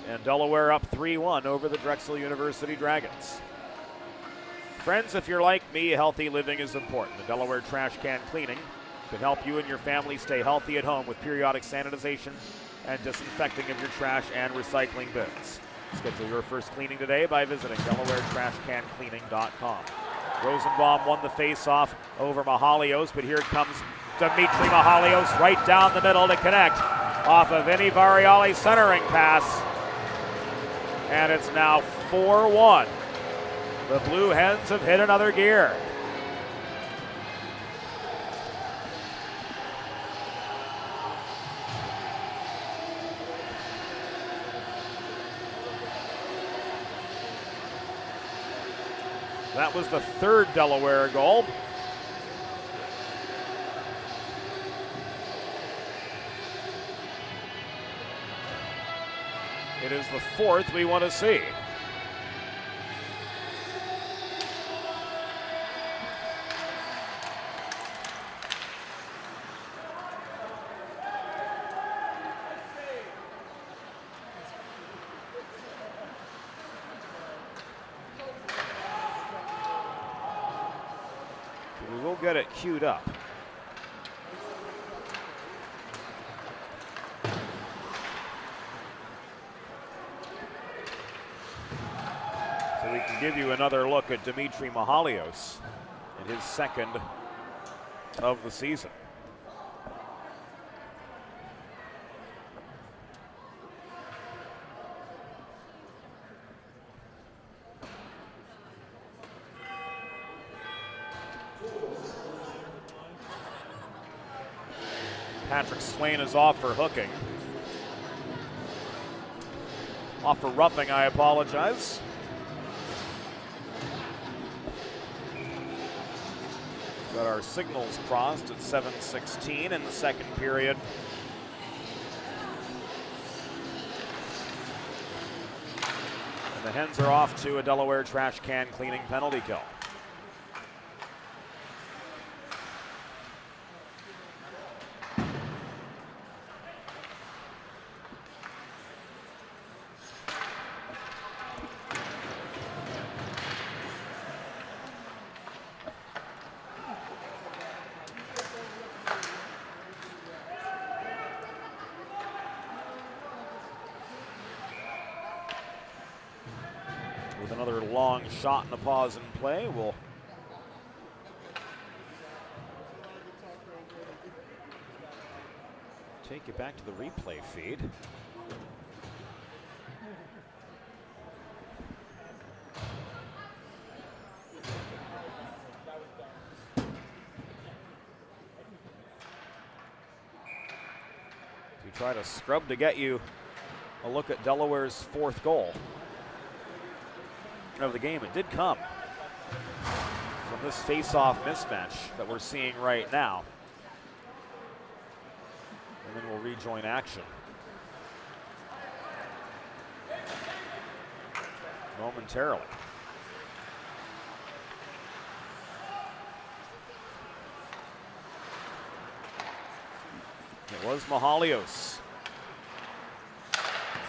And Delaware up 3-1 over the Drexel University Dragons. Friends, if you're like me, healthy living is important. The Delaware Trash Can Cleaning can help you and your family stay healthy at home with periodic sanitization and disinfecting of your trash and recycling bins. Schedule your first cleaning today by visiting DelawareTrashCanCleaning.com. Rosenbaum won the face-off over Mahalios, but here comes Dimitri Mahalios right down the middle to connect off of Vinny Variale's centering pass. And it's now 4-1. The Blue Hens have hit another gear. That was the third Delaware goal. It is the fourth we want to see. We will get it queued up. So we can give you another look at Dimitri Mahalios in his second of the season. Patrick Swain is off for hooking. Off for roughing, I apologize. Got our signals crossed at 7:16 in the second period. And the Hens are off to a Delaware Trash Can Cleaning penalty kill. With another long shot and a pause in play, we'll take you back to the replay feed. We try to scrub to get you a look at Delaware's fourth goal of the game. It did come from this face-off mismatch that we're seeing right now. And then we'll rejoin action momentarily. It was Mahalios.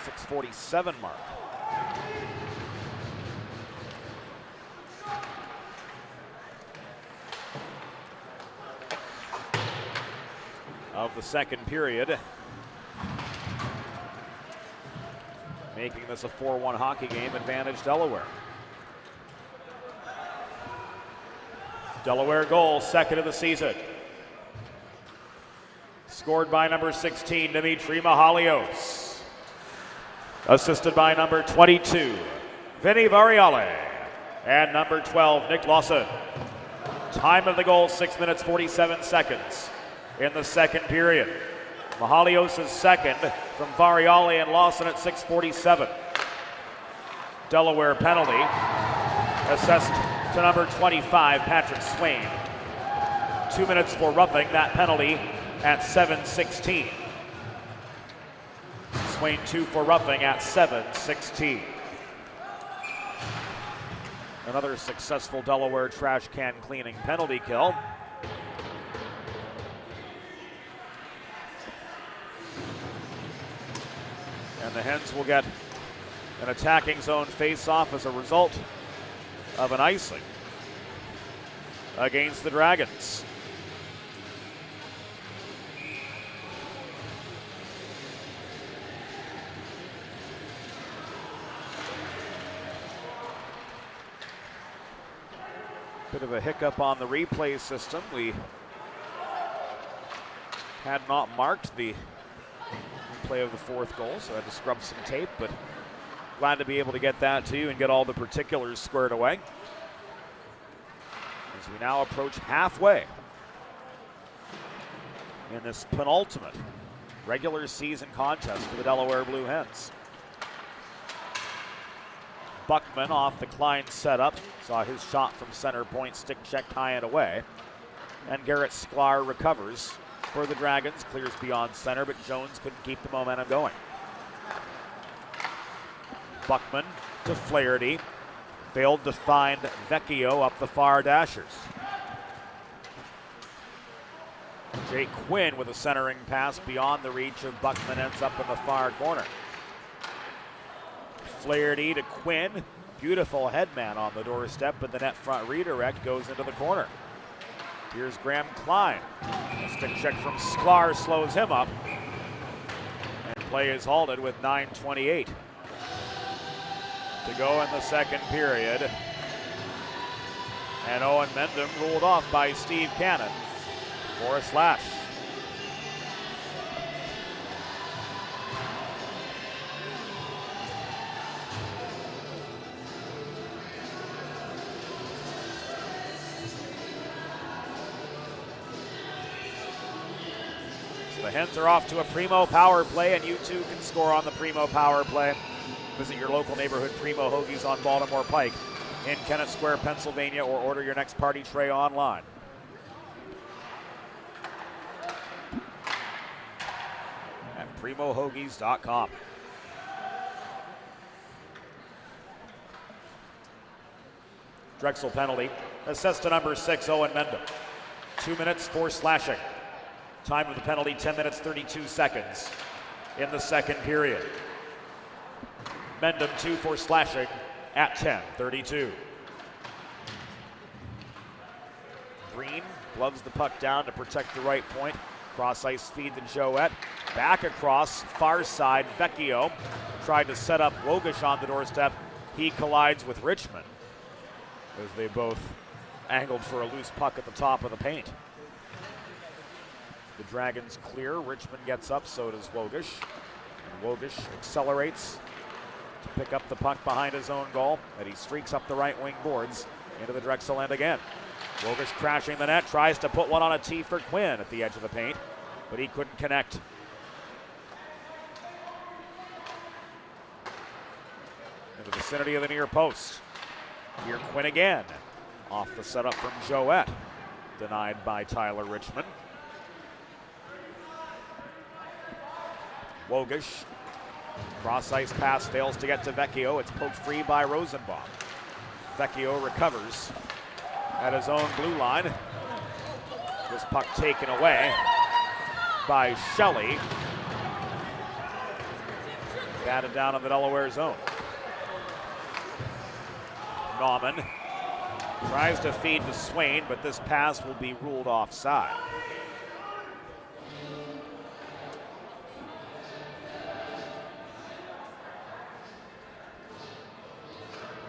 6:47 mark. Of the second period, making this a 4-1 hockey game, advantage Delaware. Delaware goal, second of the season. Scored by number 16, Dimitri Mahalios. assisted by number 22, Vinny Variale, and number 12, Nick Lawson. Time of the goal, 6 minutes, 47 seconds in the second period. Mahalios' second from Variale and Lawson at 6:47. Delaware penalty assessed to number 25, Patrick Swain. 2 minutes for roughing, that penalty at 7:16. Swain 2 for roughing at 7:16. Another successful Delaware trash can cleaning penalty kill. And the Hens will get an attacking zone face-off as a result of an icing against the Dragons. Bit of a hiccup on the replay system. We had not marked the replay of the fourth goal, so I had to scrub some tape, but glad to be able to get that to you and get all the particulars squared away as we now approach halfway in this penultimate regular season contest for the Delaware Blue Hens. Buckman off the Klein setup, saw his shot from center point, stick checked high and away. And Garrett Sklar recovers for the Dragons, clears beyond center, but Jones couldn't keep the momentum going. Buckman to Flaherty, failed to find Vecchio up the far dashers. Jake Quinn with a centering pass beyond the reach of Buckman, ends up in the far corner. Flaherty to Quinn, beautiful headman on the doorstep, but the net front redirect goes into the corner. Here's Graham Klein. A stick check from Sklar slows him up. And play is halted with 9:28 to go in the second period. And Owen Mendham ruled off by Steve Cannon for a slash. The Hens are off to a Primo power play, and you too can score on the Primo power play. Visit your local neighborhood Primo Hoagies on Baltimore Pike in Kennett Square, Pennsylvania, or order your next party tray online. At PrimoHoagies.com. Drexel penalty, assessed to number 6, Owen Mendham. 2 minutes for slashing. Time of the penalty, 10 minutes, 32 seconds in the second period. Mendham 2 for slashing at 10:32. Green gloves the puck down to protect the right point. Cross ice feed to Joette. Back across, far side, Vecchio tried to set up Wogish on the doorstep. He collides with Richmond as they both angled for a loose puck at the top of the paint. The Dragons clear, Richmond gets up, so does Wogish. And Wogish accelerates to pick up the puck behind his own goal, and he streaks up the right wing boards into the Drexel end again. Wogish crashing the net, tries to put one on a tee for Quinn at the edge of the paint, but he couldn't connect. In the vicinity of the near post. Here Quinn again, off the setup from Joette, denied by Tyler Richmond. Wogish, cross ice pass fails to get to Vecchio. It's poked free by Rosenbaum. Vecchio recovers at his own blue line. This puck taken away by Shelley. Batted down in the Delaware zone. Nauman tries to feed to Swain, but this pass will be ruled offside.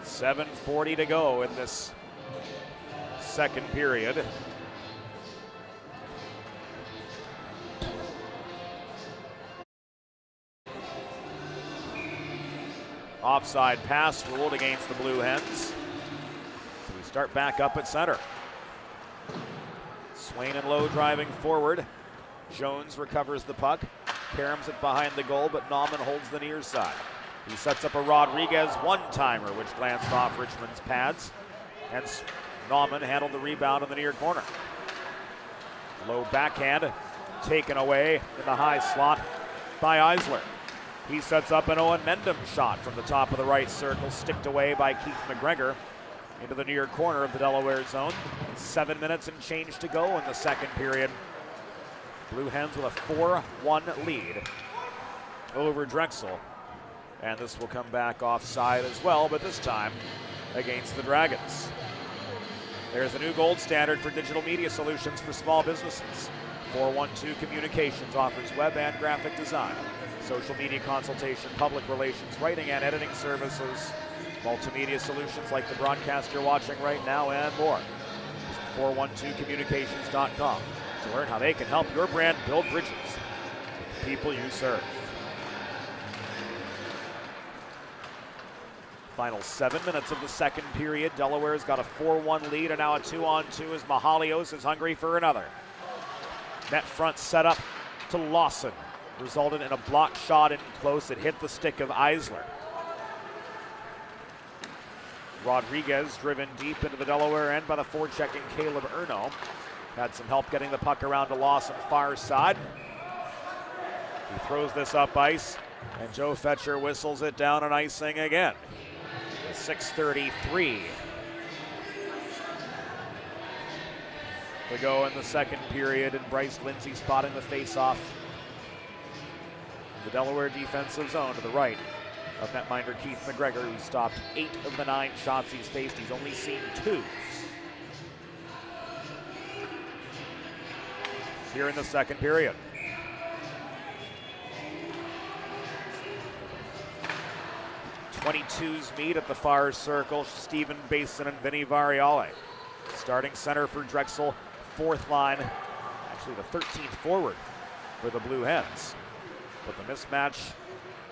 .740 to go in this second period. Offside pass ruled against the Blue Hens. So we start back up at center. Swain and Lowe driving forward. Jones recovers the puck. Caroms it behind the goal, but Nauman holds the near side. He sets up a Rodriguez one-timer, which glanced off Richmond's pads. And Nauman handled the rebound in the near corner. Low backhand, taken away in the high slot by Eisler. He sets up an Owen Mendham shot from the top of the right circle, sticked away by Keith McGregor into the near corner of the Delaware zone. 7 minutes and change to go in the second period. Blue Hens with a 4-1 lead over Drexel. And this will come back offside as well, but this time against the Dragons. There's a new gold standard for digital media solutions for small businesses. 412 Communications offers web and graphic design, social media consultation, public relations, writing and editing services, multimedia solutions like the broadcast you're watching right now, and more. Visit 412communications.com to learn how they can help your brand build bridges with the people you serve. Final 7 minutes of the second period. Delaware's got a 4-1 lead, and now a 2-on-2 as Mahalios is hungry for another. Net front set up to Lawson. Resulted in a blocked shot in close. It hit the stick of Eisler. Rodriguez driven deep into the Delaware end by the forechecking Caleb Erno. Had some help getting the puck around to Lawson far side. He throws this up ice, and Joe Fetcher whistles it down on icing again. 6:33 to go in the second period, and Bryce Lindsay spotting the face-off in the Delaware defensive zone to the right of netminder Keith McGregor, who stopped 8 of the 9 shots he's faced. He's only seen 2. Here in the second period. '22s meet at the far circle. Stephen Basin and Vinny Variale. Starting center for Drexel, 4th line, actually the 13th forward for the Blue Hens. But the mismatch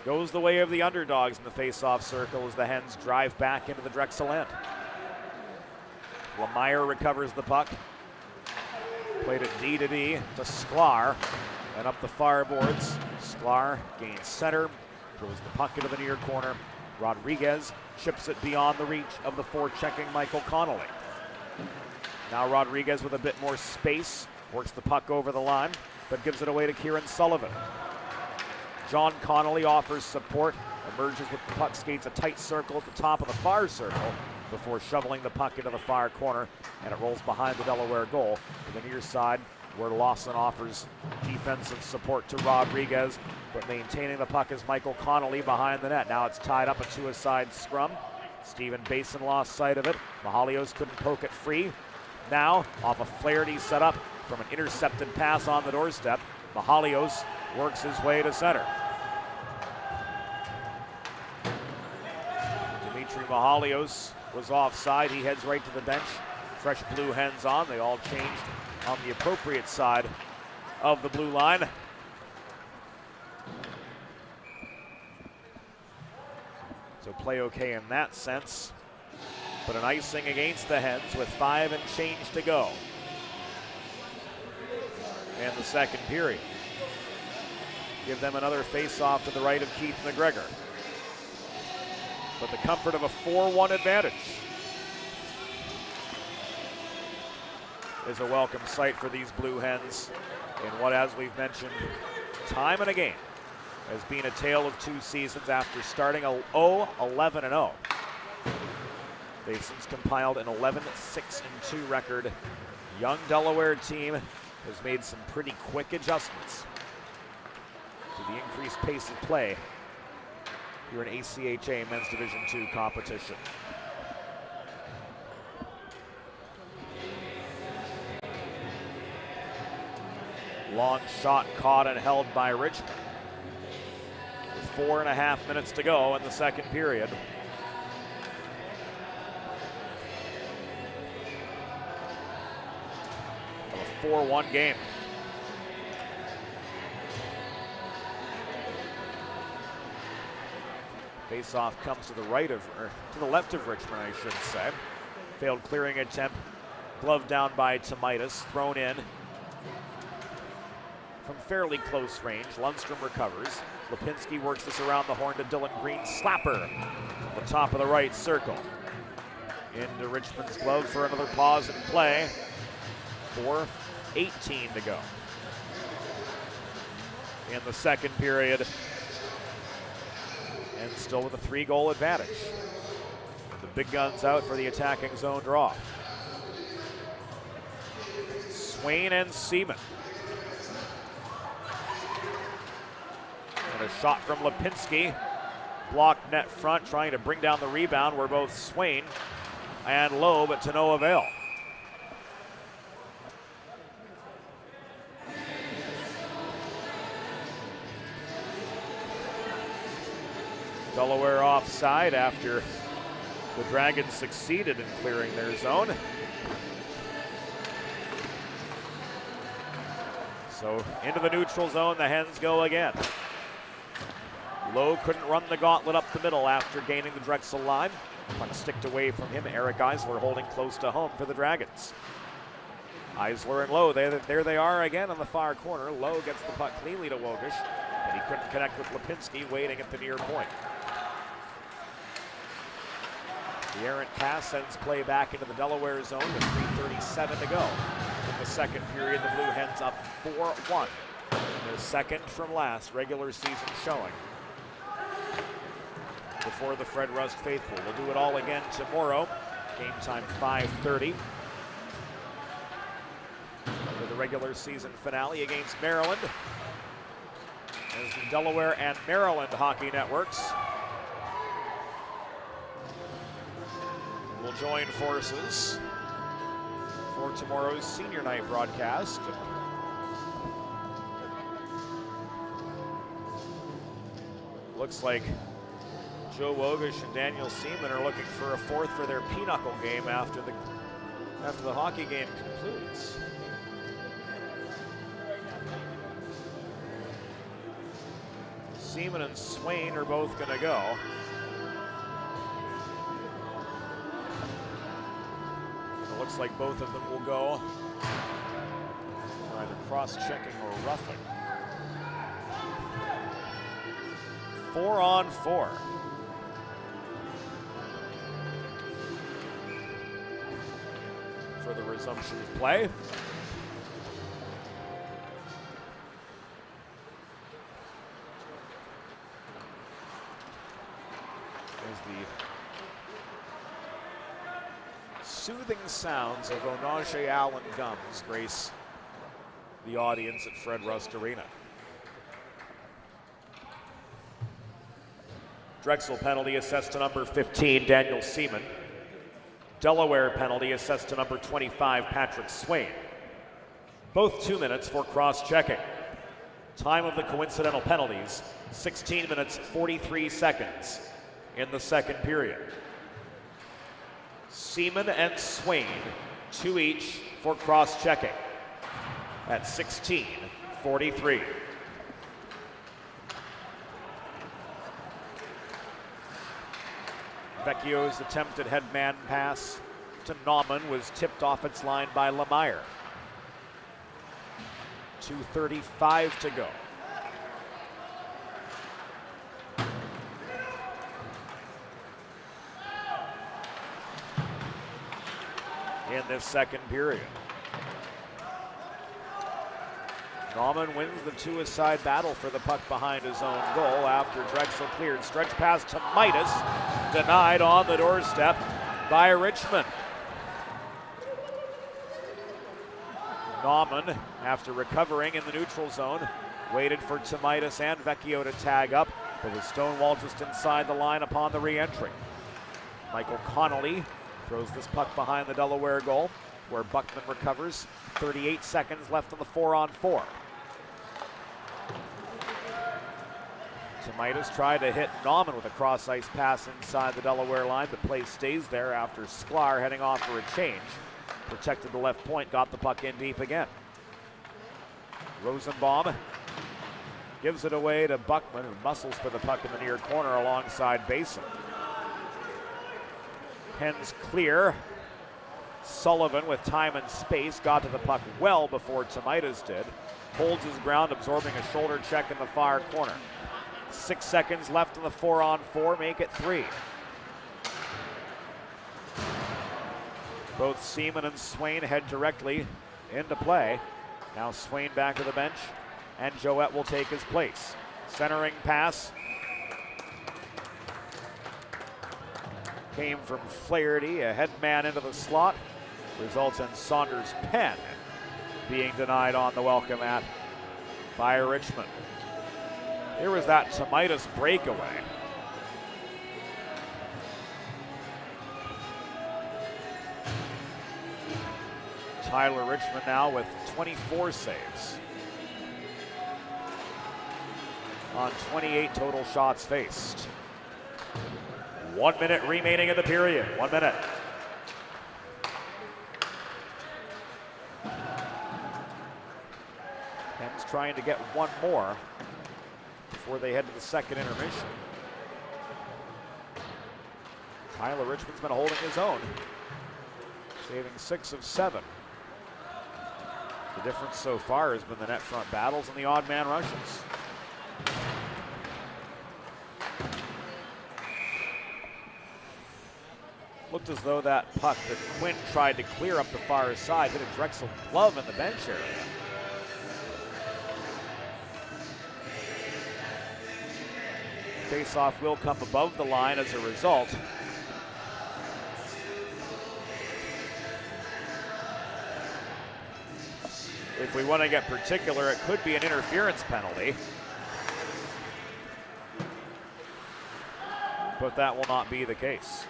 goes the way of the underdogs in the face-off circle as the Hens drive back into the Drexel end. Lemire recovers the puck. Played it D to D to Sklar, and up the far boards. Sklar gains center, throws the puck into the near corner. Rodriguez chips it beyond the reach of the forechecking Michael Connolly. Now Rodriguez with a bit more space, works the puck over the line, but gives it away to Kieran Sullivan. John Connolly offers support, emerges with the puck, skates a tight circle at the top of the far circle before shoveling the puck into the far corner, and it rolls behind the Delaware goal to the near side, where Lawson offers defensive support to Rodriguez, but maintaining the puck is Michael Connolly behind the net. Now it's tied up, a two-a-side scrum. Stephen Basin lost sight of it. Mahalios couldn't poke it free. Now, off a Flaherty setup from an intercepted pass on the doorstep, Mahalios works his way to center. Dimitri Mahalios was offside. He heads right to the bench. Fresh Blue Hens on. They all changed on the appropriate side of the blue line. So play okay in that sense. But an icing against the Hens with 5 and change to go in the second period. Give them another face-off to the right of Keith McGregor. But the comfort of a 4-1 advantage is a welcome sight for these Blue Hens in what, as we've mentioned time and again, has been a tale of 2 seasons after starting a 0-11-0. They've since compiled an 11-6-2 record. Young Delaware team has made some pretty quick adjustments to the increased pace of play here in ACHA Men's Division II competition. Long shot caught and held by Richmond. With 4.5 minutes to go in the second period. A 4-1 game. Face-off comes to the left of Richmond, I should say. Failed clearing attempt. Glove down by Tomaitis. Thrown in from fairly close range. Lundstrom recovers. Lipinski works this around the horn to Dylan Green. Slapper from the top of the right circle. Into Richmond's glove for another pause and play. 4:18 to go in the second period. And still with a 3-goal advantage. The big guns out for the attacking zone draw. Swain and Seaman. And a shot from Lipinski. Blocked net front, trying to bring down the rebound were both Swain and Lowe, but to no avail. Delaware offside after the Dragons succeeded in clearing their zone. So into the neutral zone, the Hens go again. Lowe couldn't run the gauntlet up the middle after gaining the Drexel line. Puck sticked away from him. Eric Eisler holding close to home for the Dragons. Eisler and Lowe, there they are again on the far corner. Lowe gets the puck cleanly to Wogish, but he couldn't connect with Lipinski waiting at the near point. The errant pass sends play back into the Delaware zone with 3:37 to go. In the second period, the Blue Hens up 4-1. Their second from last regular season showing before the Fred Rust faithful. We'll do it all again tomorrow. Game time 5:30 for the regular season finale against Maryland, as the Delaware and Maryland hockey networks will join forces for tomorrow's senior night broadcast. Looks like Joe Wogish and Daniel Seaman are looking for a fourth for their pinochle game after the hockey game concludes. Seaman and Swain are both going to go. It looks like both of them will go either cross-checking or roughing. 4-on-4. For the resumption of play. As the soothing sounds of Onaje Allen gums grace the audience at Fred Rust Arena. Drexel penalty assessed to number 15, Daniel Seaman. Delaware penalty assessed to number 25, Patrick Swain. Both 2 minutes for cross-checking. Time of the coincidental penalties, 16 minutes, 43 seconds in the second period. Seaman and Swain, 2 each for cross-checking at 16:43. Vecchio's attempted headman pass to Nauman was tipped off its line by Lemire. 2:35 to go. In this second period. Nauman wins the two-a-side battle for the puck behind his own goal after Drexel cleared. Stretch pass to Midas, denied on the doorstep by Richmond. Nauman, after recovering in the neutral zone, waited for Tomaitis and Vecchio to tag up, but was stonewalled just inside the line upon the re-entry. Michael Connolly throws this puck behind the Delaware goal, where Buckman recovers. 38 seconds left on the 4-on-4. Tomaitis tried to hit Nauman with a cross-ice pass inside the Delaware line, but play stays there after Sklar heading off for a change. Protected the left point, got the puck in deep again. Rosenbaum Gives it away to Buckman, who muscles for the puck in the near corner alongside Basin. Hens clear. Sullivan with time and space got to the puck well before Tomaitis did. Holds his ground, absorbing a shoulder check in the far corner. 6 seconds left in the 4-on-4, make it 3. Both Seaman and Swain head directly into play. Now Swain back to the bench, and Joette will take his place. Centering pass came from Flaherty, a head man into the slot. Results in Saunders' pen being denied on the welcome mat by Richmond. Here was that Tomaitis breakaway. Tyler Richmond now with 24 saves on 28 total shots faced. 1 minute remaining in the period. 1 minute. Hens trying to get one more before they head to the second intermission. Tyler Richmond's been holding his own, saving 6 of 7. The difference so far has been the net front battles and the odd man rushes. Looked as though that puck that Quinn tried to clear up the far side hit a Drexel glove in the bench area. Faceoff will come above the line as a result. If we want to get particular, it could be an interference penalty. But that will not be the case.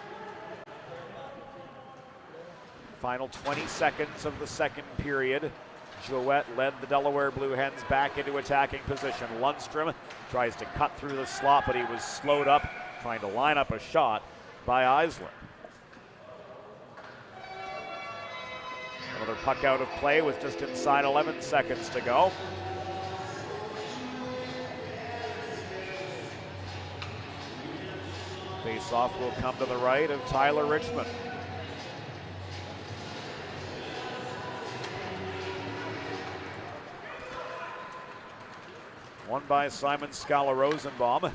Final 20 seconds of the second period. Joette led the Delaware Blue Hens back into attacking position. Lundstrom tries to cut through the slot, but he was slowed up trying to line up a shot by Eisler. Another puck out of play with just inside 11 seconds to go. Face-off will come to the right of Tyler Richmond. Won by Simon Scala-Rosenbaum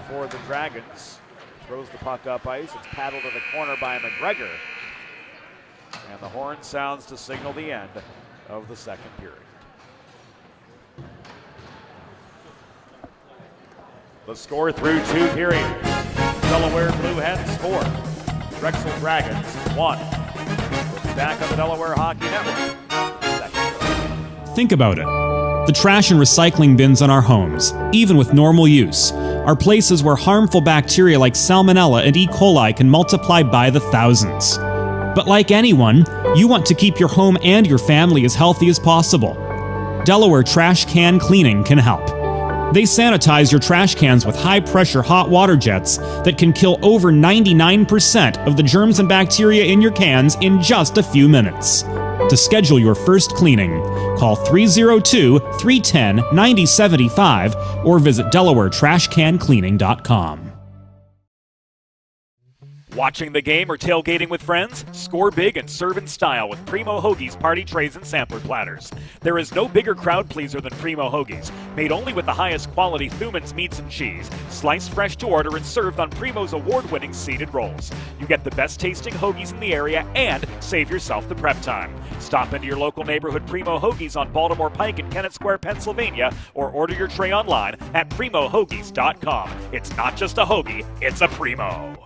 for the Dragons. Throws the puck up ice. It's paddled to the corner by McGregor. And the horn sounds to signal the end of the second period. The score through 2 periods. Delaware Blue Hens 4. Drexel Dragons 1. Back on the Delaware Hockey Network. Think about it. The trash and recycling bins in our homes, even with normal use, are places where harmful bacteria like Salmonella and E. coli can multiply by the thousands. But like anyone, you want to keep your home and your family as healthy as possible. Delaware Trash Can Cleaning can help. They sanitize your trash cans with high-pressure hot water jets that can kill over 99% of the germs and bacteria in your cans in just a few minutes. To schedule your first cleaning, call 302-310-9075 or visit DelawareTrashCanCleaning.com. Watching the game or tailgating with friends? Score big and serve in style with Primo Hoagie's party trays and sampler platters. There is no bigger crowd pleaser than Primo Hoagie's, made only with the highest quality Thuman's meats and cheese, sliced fresh to order and served on Primo's award-winning seeded rolls. You get the best tasting hoagies in the area and save yourself the prep time. Stop into your local neighborhood Primo Hoagie's on Baltimore Pike in Kennett Square, Pennsylvania, or order your tray online at PrimoHoagies.com. It's not just a hoagie, it's a Primo.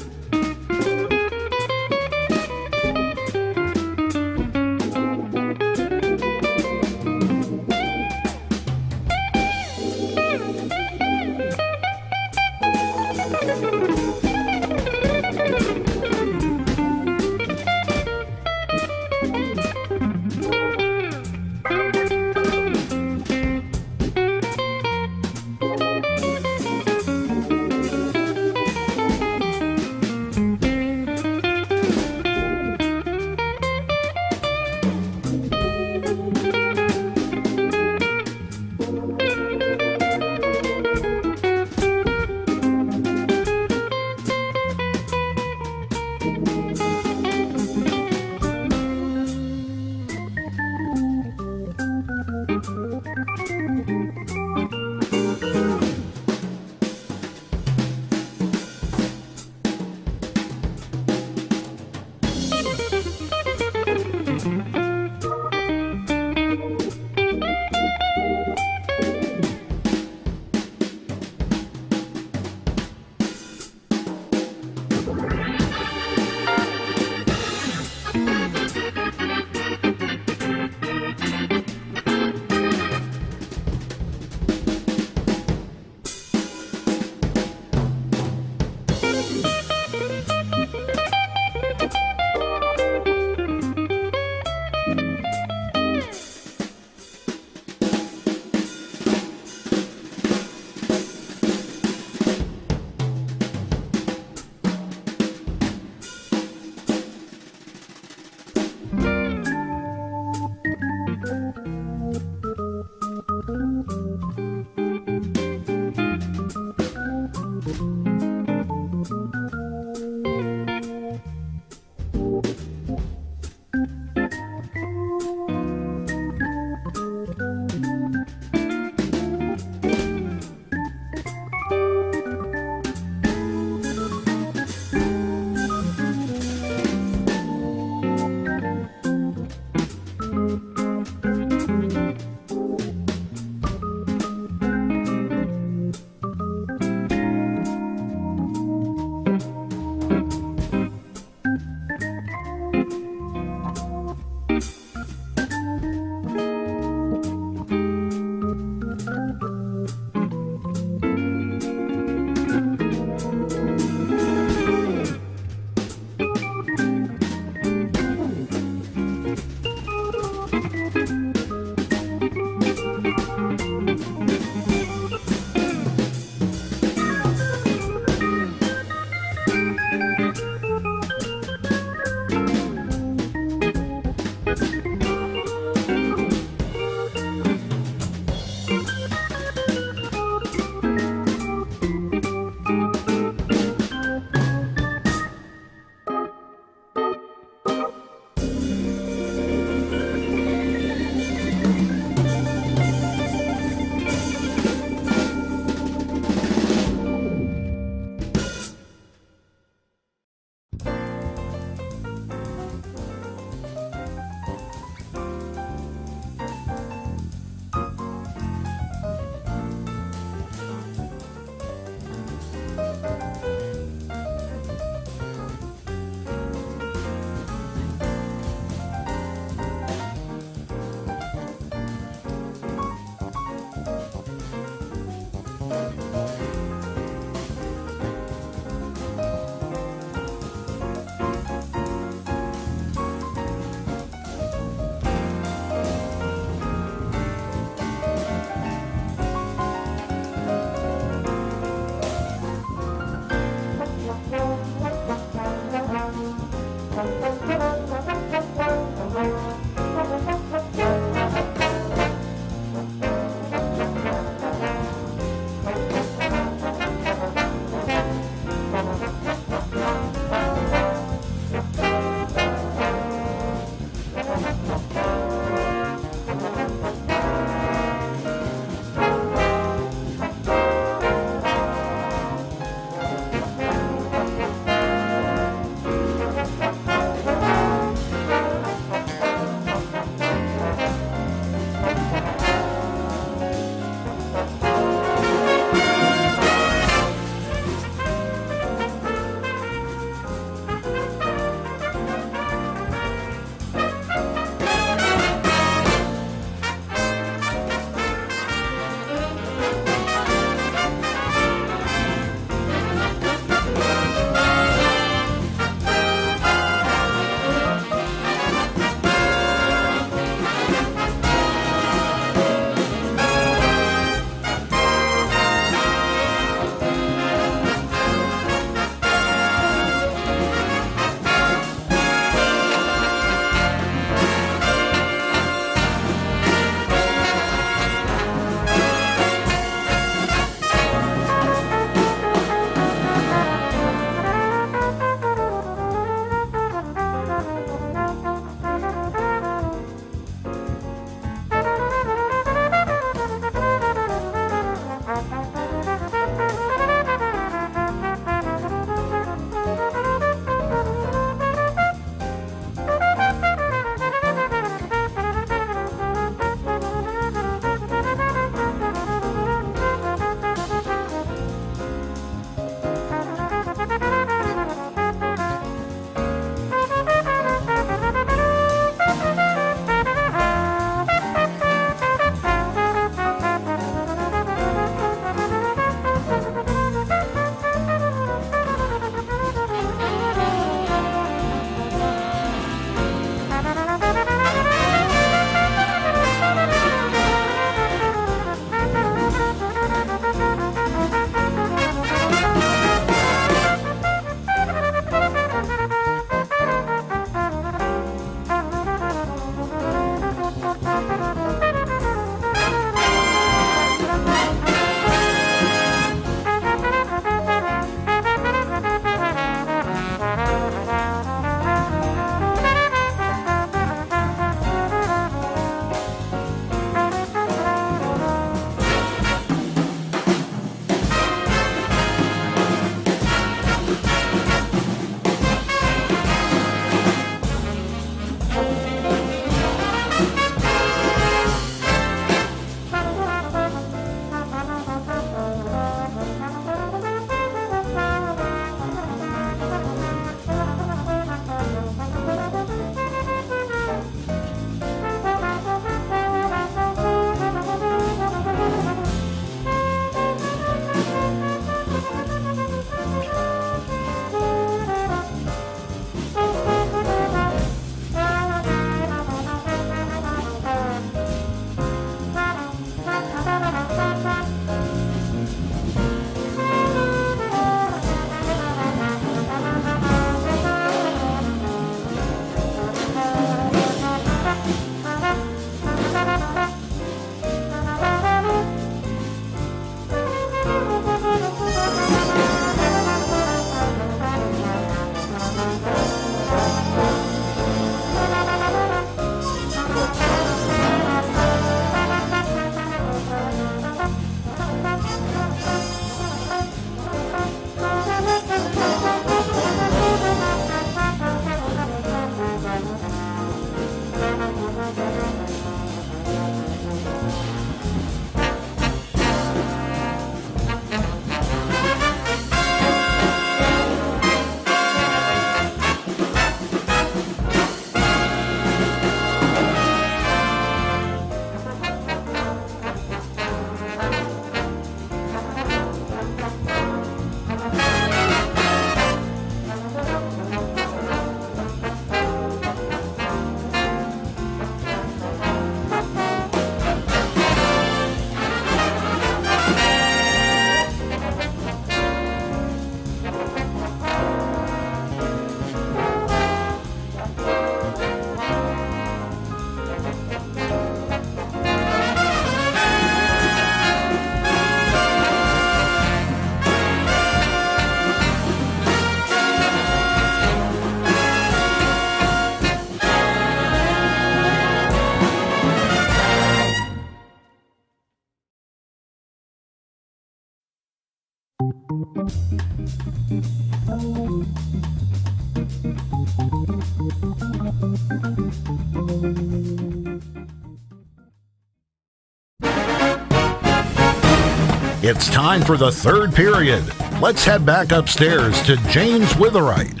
It's time for the third period. Let's head back upstairs to James Witherite.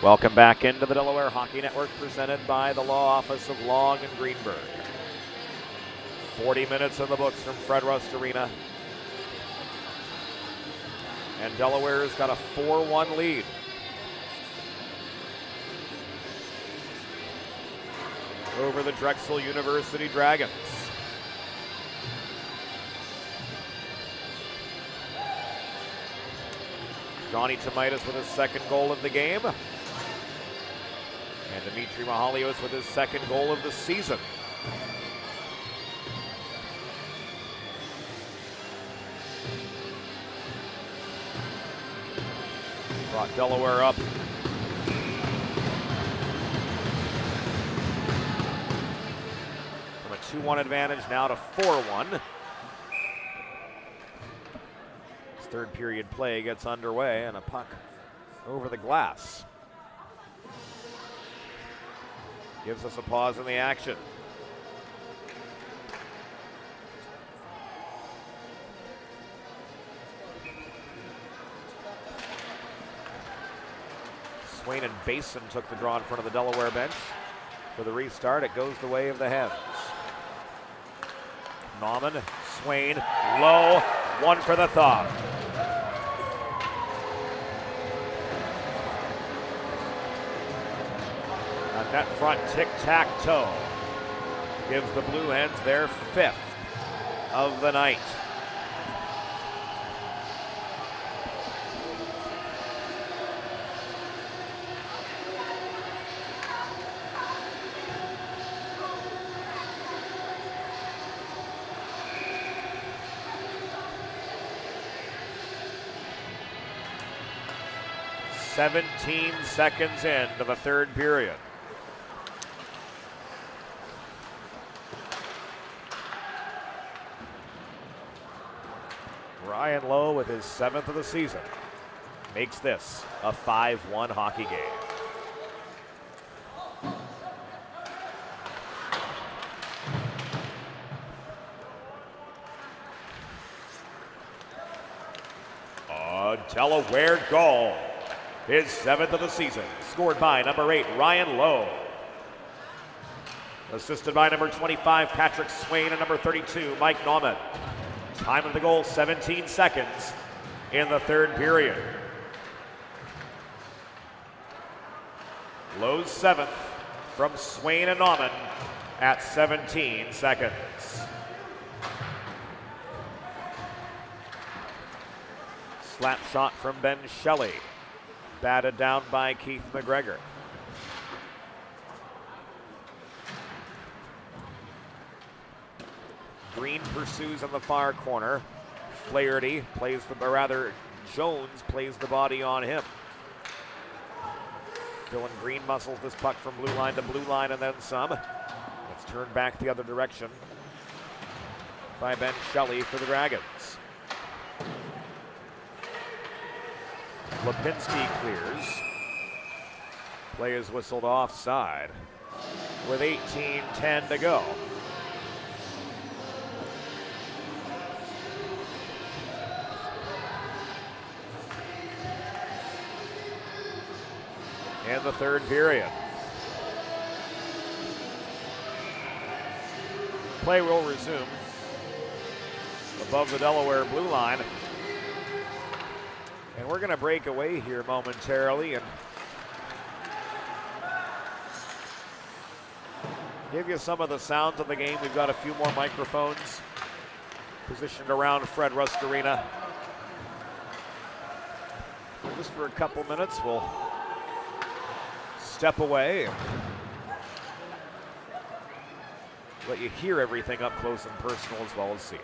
Welcome back into the Delaware Hockey Network, presented by the Law Office of Long and Greenberg. 40 minutes in the books from Fred Rust Arena. And Delaware's got a 4-1 lead. Over the Drexel University Dragons. Johnny Tomaitis with his second goal of the game. And Dimitri Mahalios with his second goal of the season. Brought Delaware up. From a 2-1 advantage now to 4-1. Third period play gets underway, and a puck over the glass gives us a pause in the action. Swain and Basin took the draw in front of the Delaware bench. For the restart, it goes the way of the Hens. Nauman, Swain, low, one for the thaw. Net front tic-tac-toe gives the Blue Hens their 5th of the night. "17 seconds into the third period. Ryan Lowe with his 7th of the season makes this a 5-1 hockey game. A Delaware goal. His 7th of the season, scored by number 8, Ryan Lowe. Assisted by number 25, Patrick Swain, and number 32, Mike Nauman. Time of the goal, 17 seconds in the third period. Lowe's 7th from Swain and Nauman at 17 seconds. Slap shot from Ben Shelley, batted down by Keith McGregor. Green pursues in the far corner. Flaherty plays Jones plays the body on him. Dylan Green muscles this puck from blue line to blue line and then some. It's turned back the other direction by Ben Shelley for the Dragons. Lipinski clears. Play is whistled offside with 18:10 to go. In the third period. Play will resume above the Delaware blue line. And we're going to break away here momentarily and give you some of the sounds of the game. We've got a few more microphones positioned around Fred Rust Arena. Just for a couple minutes, we'll step away and let you hear everything up close and personal as well as see it.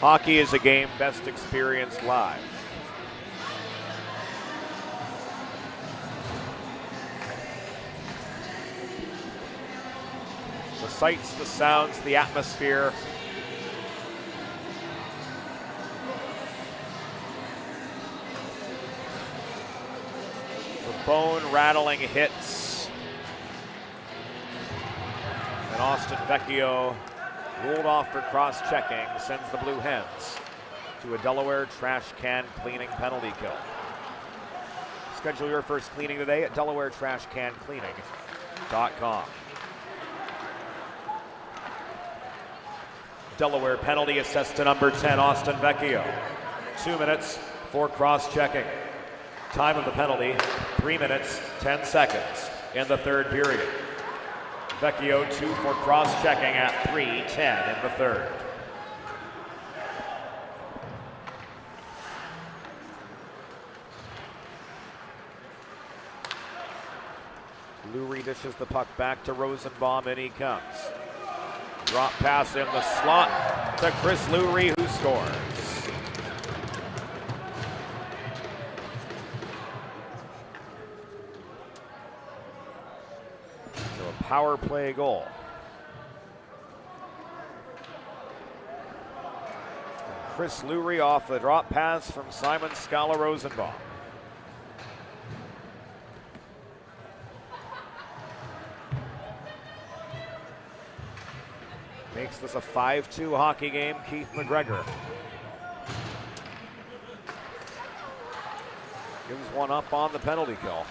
Hockey is a game best experienced live. The sights, the sounds, the atmosphere. The bone-rattling hits. And Austin Vecchio, ruled off for cross-checking, sends the Blue Hens to a Delaware trash can cleaning penalty kill. Schedule your first cleaning today at DelawareTrashCanCleaning.com. Delaware penalty assessed to number 10, Austin Vecchio. 2 minutes for cross-checking. Time of the penalty, 3 minutes, 10 seconds in the third period. Vecchio 2 for cross-checking at 3:10 in the third. Lurie dishes the puck back to Rosenbaum, and he comes. Drop pass in the slot to Chris Lurie, who scores. So a power play goal. And Chris Lurie off the drop pass from Simon Scala Rosenbaum. Makes this a 5-2 hockey game. Keith McGregor gives one up on the penalty kill.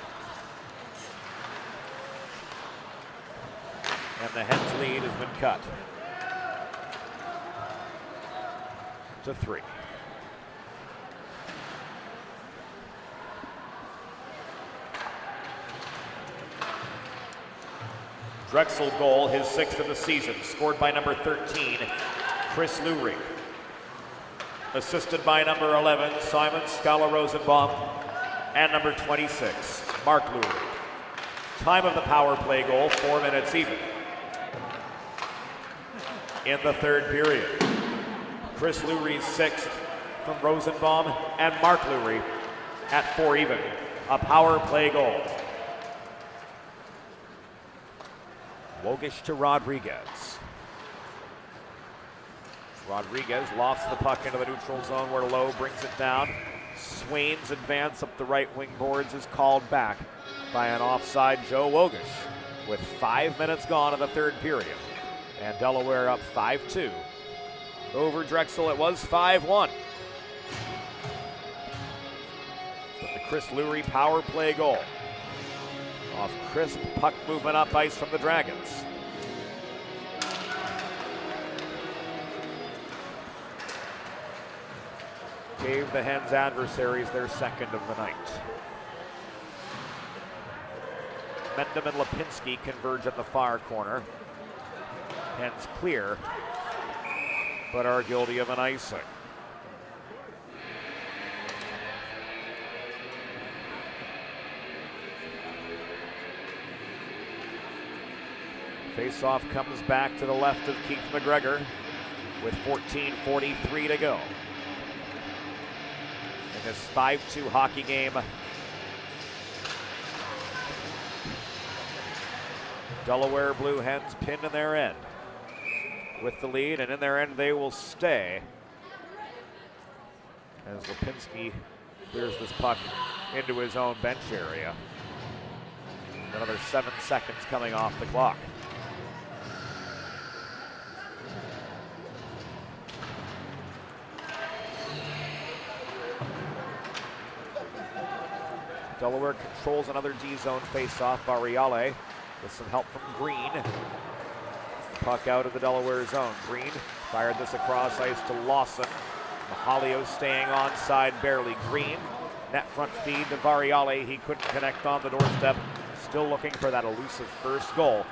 And the Hens lead has been cut to 3. Drexel goal, his 6th of the season, scored by number 13, Chris Lurie. Assisted by number 11, Simon Scala Rosenbaum, and number 26, Mark Lurie. Time of the power play goal, 4 minutes even. In the third period, Chris Lurie's 6th from Rosenbaum and Mark Lurie at 4 even. A power play goal. Wogish to Rodriguez. Rodriguez lofts the puck into the neutral zone where Lowe brings it down. Swain's advance up the right wing boards is called back by an offside Joe Wogish with 5 minutes gone in the third period. And Delaware up 5-2. Over Drexel, it was 5-1. But the Chris Lurie power play goal. Off crisp puck movement up ice from the Dragons. Gave the Hens adversaries their second of the night. Mendham and Lipinski converge at the far corner. Hens clear, but are guilty of an icing. Face-off comes back to the left of Keith McGregor with 14:43 to go. In this 5-2 hockey game, Delaware Blue Hens pinned in their end with the lead, and in their end they will stay as Lipinski clears this puck into his own bench area. Another 7 seconds coming off the clock. Delaware controls another D-zone face-off. Variale with some help from Green. Puck out of the Delaware zone. Green fired this across ice to Lawson. Mahalio staying onside barely. Green, net front feed to Variale. He couldn't connect on the doorstep. Still looking for that elusive first goal.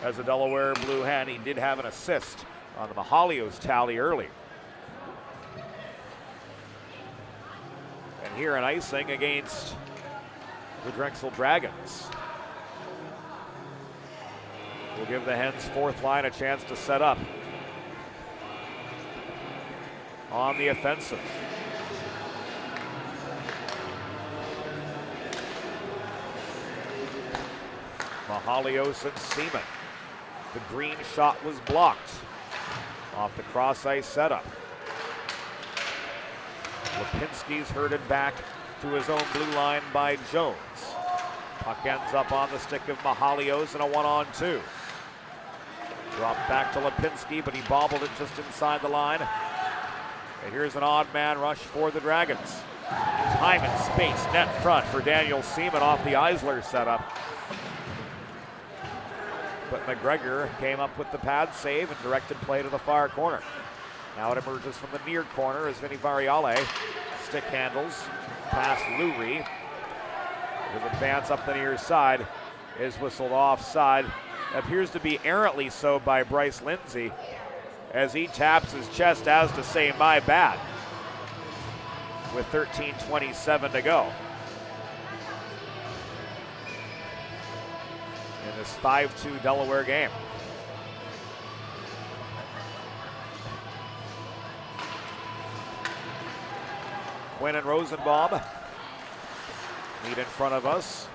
As a Delaware Blue Hen, he did have an assist on the Mahalio's tally early. And here an icing against the Drexel Dragons. Will give the Hens' fourth line a chance to set up. on the offensive. Mahalios and Seaman. The green shot was blocked off the cross-ice setup. Lipinski's herded back to his own blue line by Jones. Puck ends up on the stick of Mahalios and a 1-on-2. Dropped back to Lipinski, but he bobbled it just inside the line. And here's an odd man rush for the Dragons. Time and space, net front for Daniel Seaman off the Eisler setup. But McGregor came up with the pad save and directed play to the far corner. Now it emerges from the near corner as Vinny Variale stick handles past Lurie. His advance up the near side is whistled offside. Appears to be errantly so by Bryce Lindsay as he taps his chest as to say, my bad, with 13:27 to go. In this 5-2 Delaware game. Quinn and Rosenbaum meet in front of us.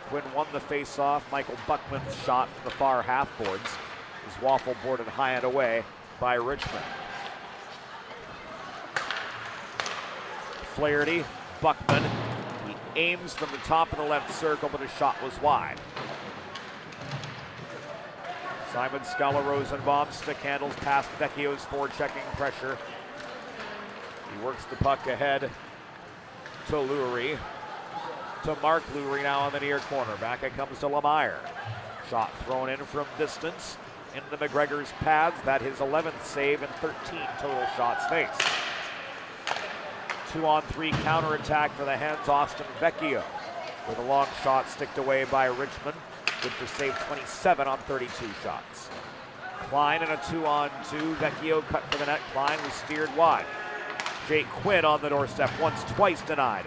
Quinn won the face-off. Michael Buckman's shot from the far half boards is waffle boarded high and away by Richmond. Flaherty, Buckman. He aims from the top of the left circle, but his shot was wide. Simon Scala Rosenbaum stick handles past Vecchio's forechecking pressure. He works the puck ahead to Lurie. To Mark Lurie now on the near corner. Back it comes to Lemire. Shot thrown in from distance into McGregor's pads. That his 11th save and 13 total shots faced. 2-on-3 counterattack for the Hens. Austin Vecchio with a long shot sticked away by Richmond. Good for save 27 on 32 shots. Klein in a 2-on-2. Vecchio cut for the net. Klein was steered wide. Jake Quinn on the doorstep once, twice denied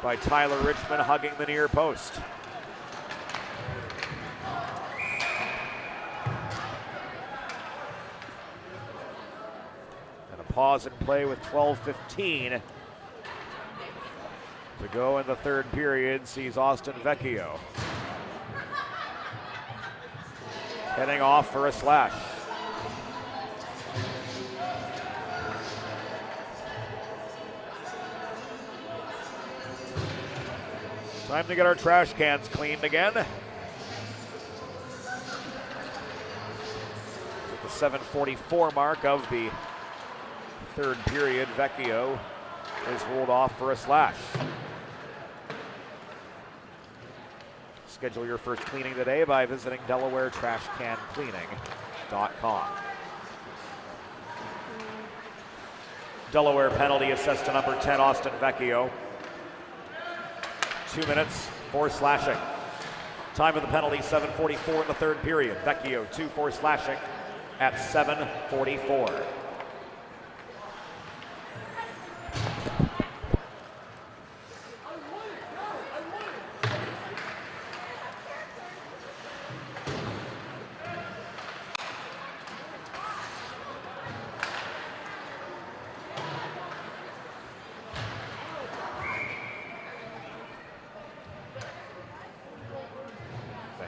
by Tyler Richmond, hugging the near post. And a pause in play with 12:15 to go in the third period sees Austin Vecchio heading off for a slash. Time to get our trash cans cleaned again. At the 7:44 mark of the third period, Vecchio is ruled off for a slash. Schedule your first cleaning today by visiting DelawareTrashCanCleaning.com. Delaware penalty assessed to number 10, Austin Vecchio. 2 minutes for slashing. Time of the penalty, 7:44 in the third period. Vecchio 2 for slashing at 7:44.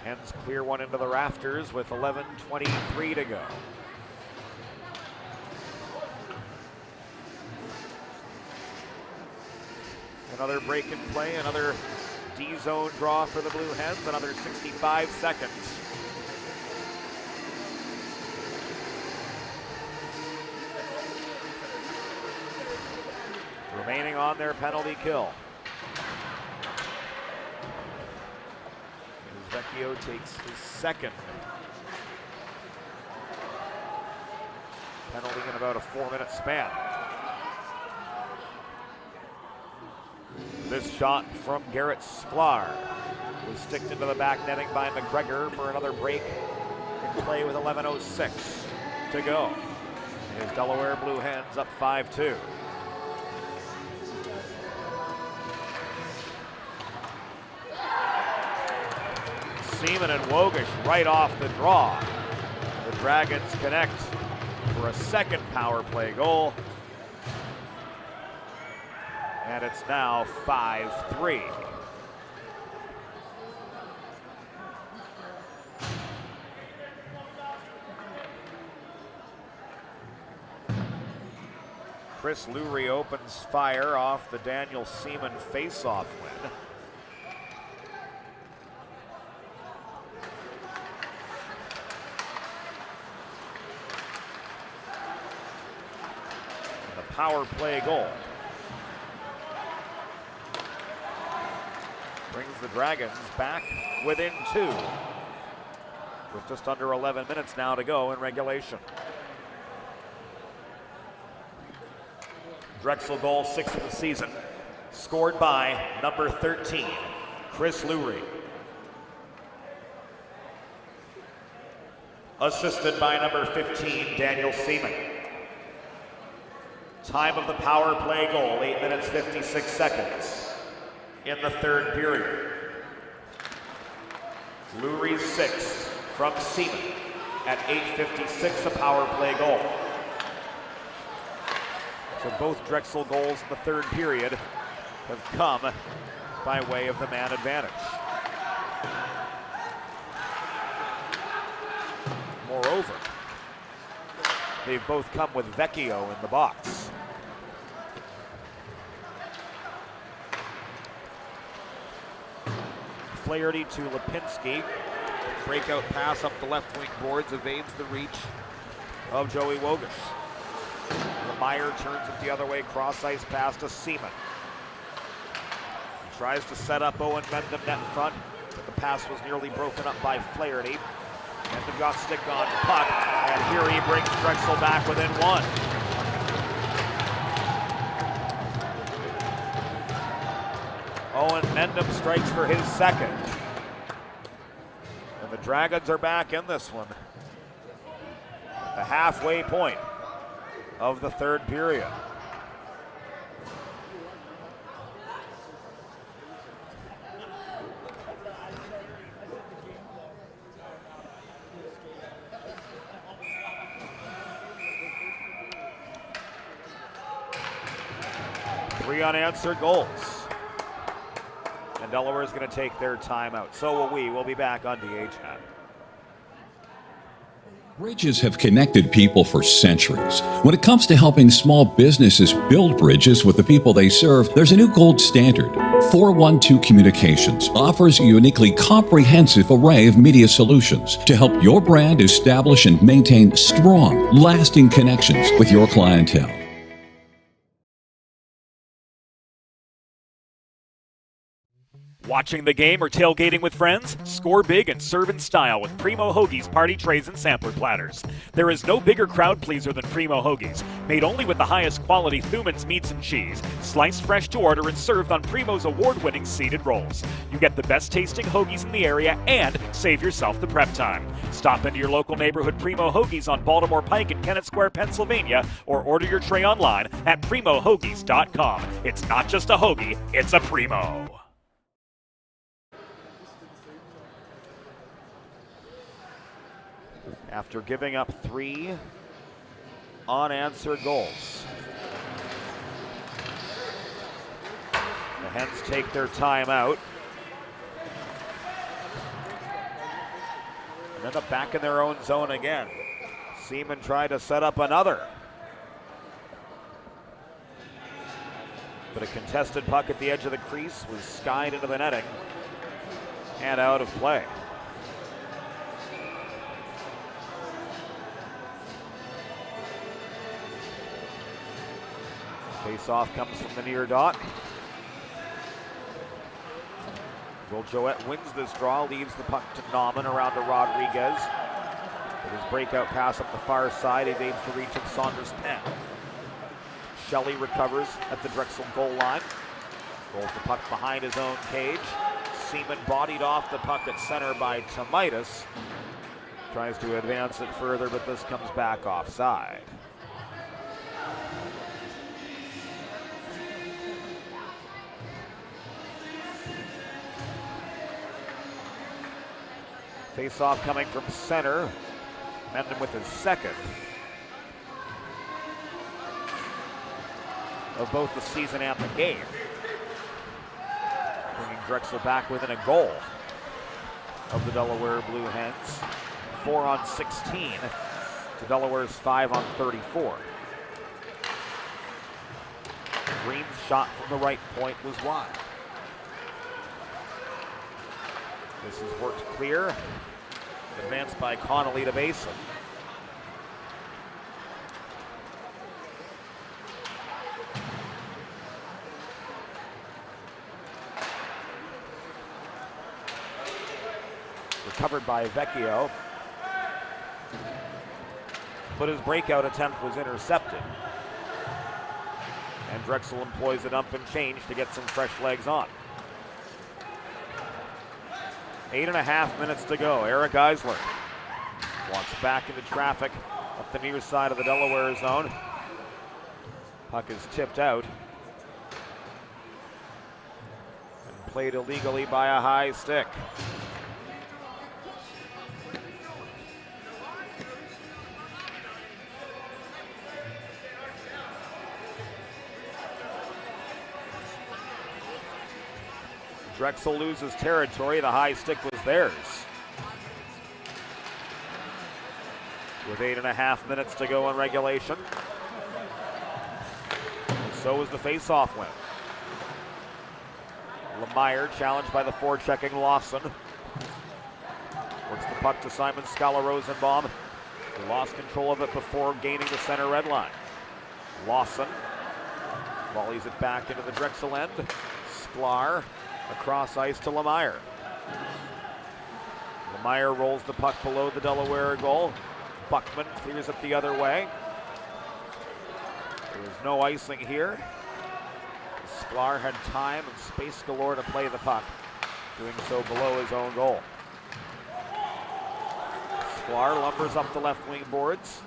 Hens clear one into the rafters with 11:23 to go. Another break in play, another D-zone draw for the Blue Hens, another 65 seconds. Remaining on their penalty kill. Vecchio takes his second penalty in about a 4-minute span. This shot from Garrett Sklar was sticked into the back netting by McGregor for another break in play with 11:06 to go. His Delaware Blue Hens up 5-2. Seaman and Wogish right off the draw. The Dragons connect for a second power play goal. And it's now 5-3. Chris Lurie opens fire off the Daniel Seaman face-off win. And the power play goal brings the Dragons back within 2, with just under 11 minutes now to go in regulation. Drexel goal 6th of the season, scored by number 13, Chris Lurie. Assisted by number 15, Daniel Seaman. Time of the power play goal, 8 minutes 56 seconds in the third period. Lurie's 6th from Seaman at 8:56, a power play goal. So both Drexel goals in the third period have come by way of the man advantage. Moreover, they've both come with Vecchio in the box. Flaherty to Lipinski. Breakout pass up the left wing boards evades the reach of Joey Wogish. Meyer turns it the other way, cross ice pass to Seaman. He tries to set up Owen Mendham net in front, but the pass was nearly broken up by Flaherty. Mendham got stick on puck, and here he brings Drexel back within 1. Owen Mendham strikes for his second. And the Dragons are back in this one. The halfway point of the third period. Three unanswered goals. And Delaware is going to take their timeout. So will we. We'll be back on DHN. Bridges have connected people for centuries. When it comes to helping small businesses build bridges with the people they serve, there's a new gold standard. 412 Communications offers a uniquely comprehensive array of media solutions to help your brand establish and maintain strong, lasting connections with your clientele. Watching the game or tailgating with friends? Score big and serve in style with Primo Hoagies party trays and sampler platters. There is no bigger crowd pleaser than Primo Hoagies, made only with the highest quality Thuman's meats and cheese, sliced fresh to order and served on Primo's award-winning seeded rolls. You get the best tasting hoagies in the area and save yourself the prep time. Stop into your local neighborhood Primo Hoagies on Baltimore Pike in Kennett Square, Pennsylvania, or order your tray online at PrimoHoagies.com. It's not just a hoagie, it's a Primo. After giving up 3 unanswered goals, the Hens take their timeout and end up back in their own zone again. Seaman tried to set up another, but a contested puck at the edge of the crease was skied into the netting and out of play. Face-off comes from the near dot. Joel Joette wins this draw, leaves the puck to Nauman around to Rodriguez. With his breakout pass up the far side, he aims the reach of Saunders Penn. Shelley recovers at the Drexel goal line. Rolls the puck behind his own cage. Seaman bodied off the puck at center by Tomaitis. Tries to advance it further, but this comes back offside. Face-off coming from center. Mendham with his second. of both the season and the game. Bringing Drexel back within a goal of the Delaware Blue Hens. 4 on 16 to Delaware's 5 on 34. Green's shot from the right point was wide. This is worked clear. Advanced by Connolly to Basin. Recovered by Vecchio. But his breakout attempt was intercepted. And Drexel employs a dump and change to get some fresh legs on. 8.5 minutes to go. Eric Eisler walks back into traffic up the near side of the Delaware zone. Puck is tipped out. And played illegally by a high stick. Drexel loses territory. The high stick was theirs. With 8.5 minutes to go in regulation. And so is the face-off win. Lemire challenged by the forechecking Lawson. Works the puck to Simon Scala-Rosenbaum. He lost control of it before gaining the center red line. Lawson volleys it back into the Drexel end. Sklar across ice to Lemire. Lemire rolls the puck below the Delaware goal. Buckman clears it the other way. There was no icing here. Sklar had time and space galore to play the puck, doing so below his own goal. Sklar lumbers up the left wing boards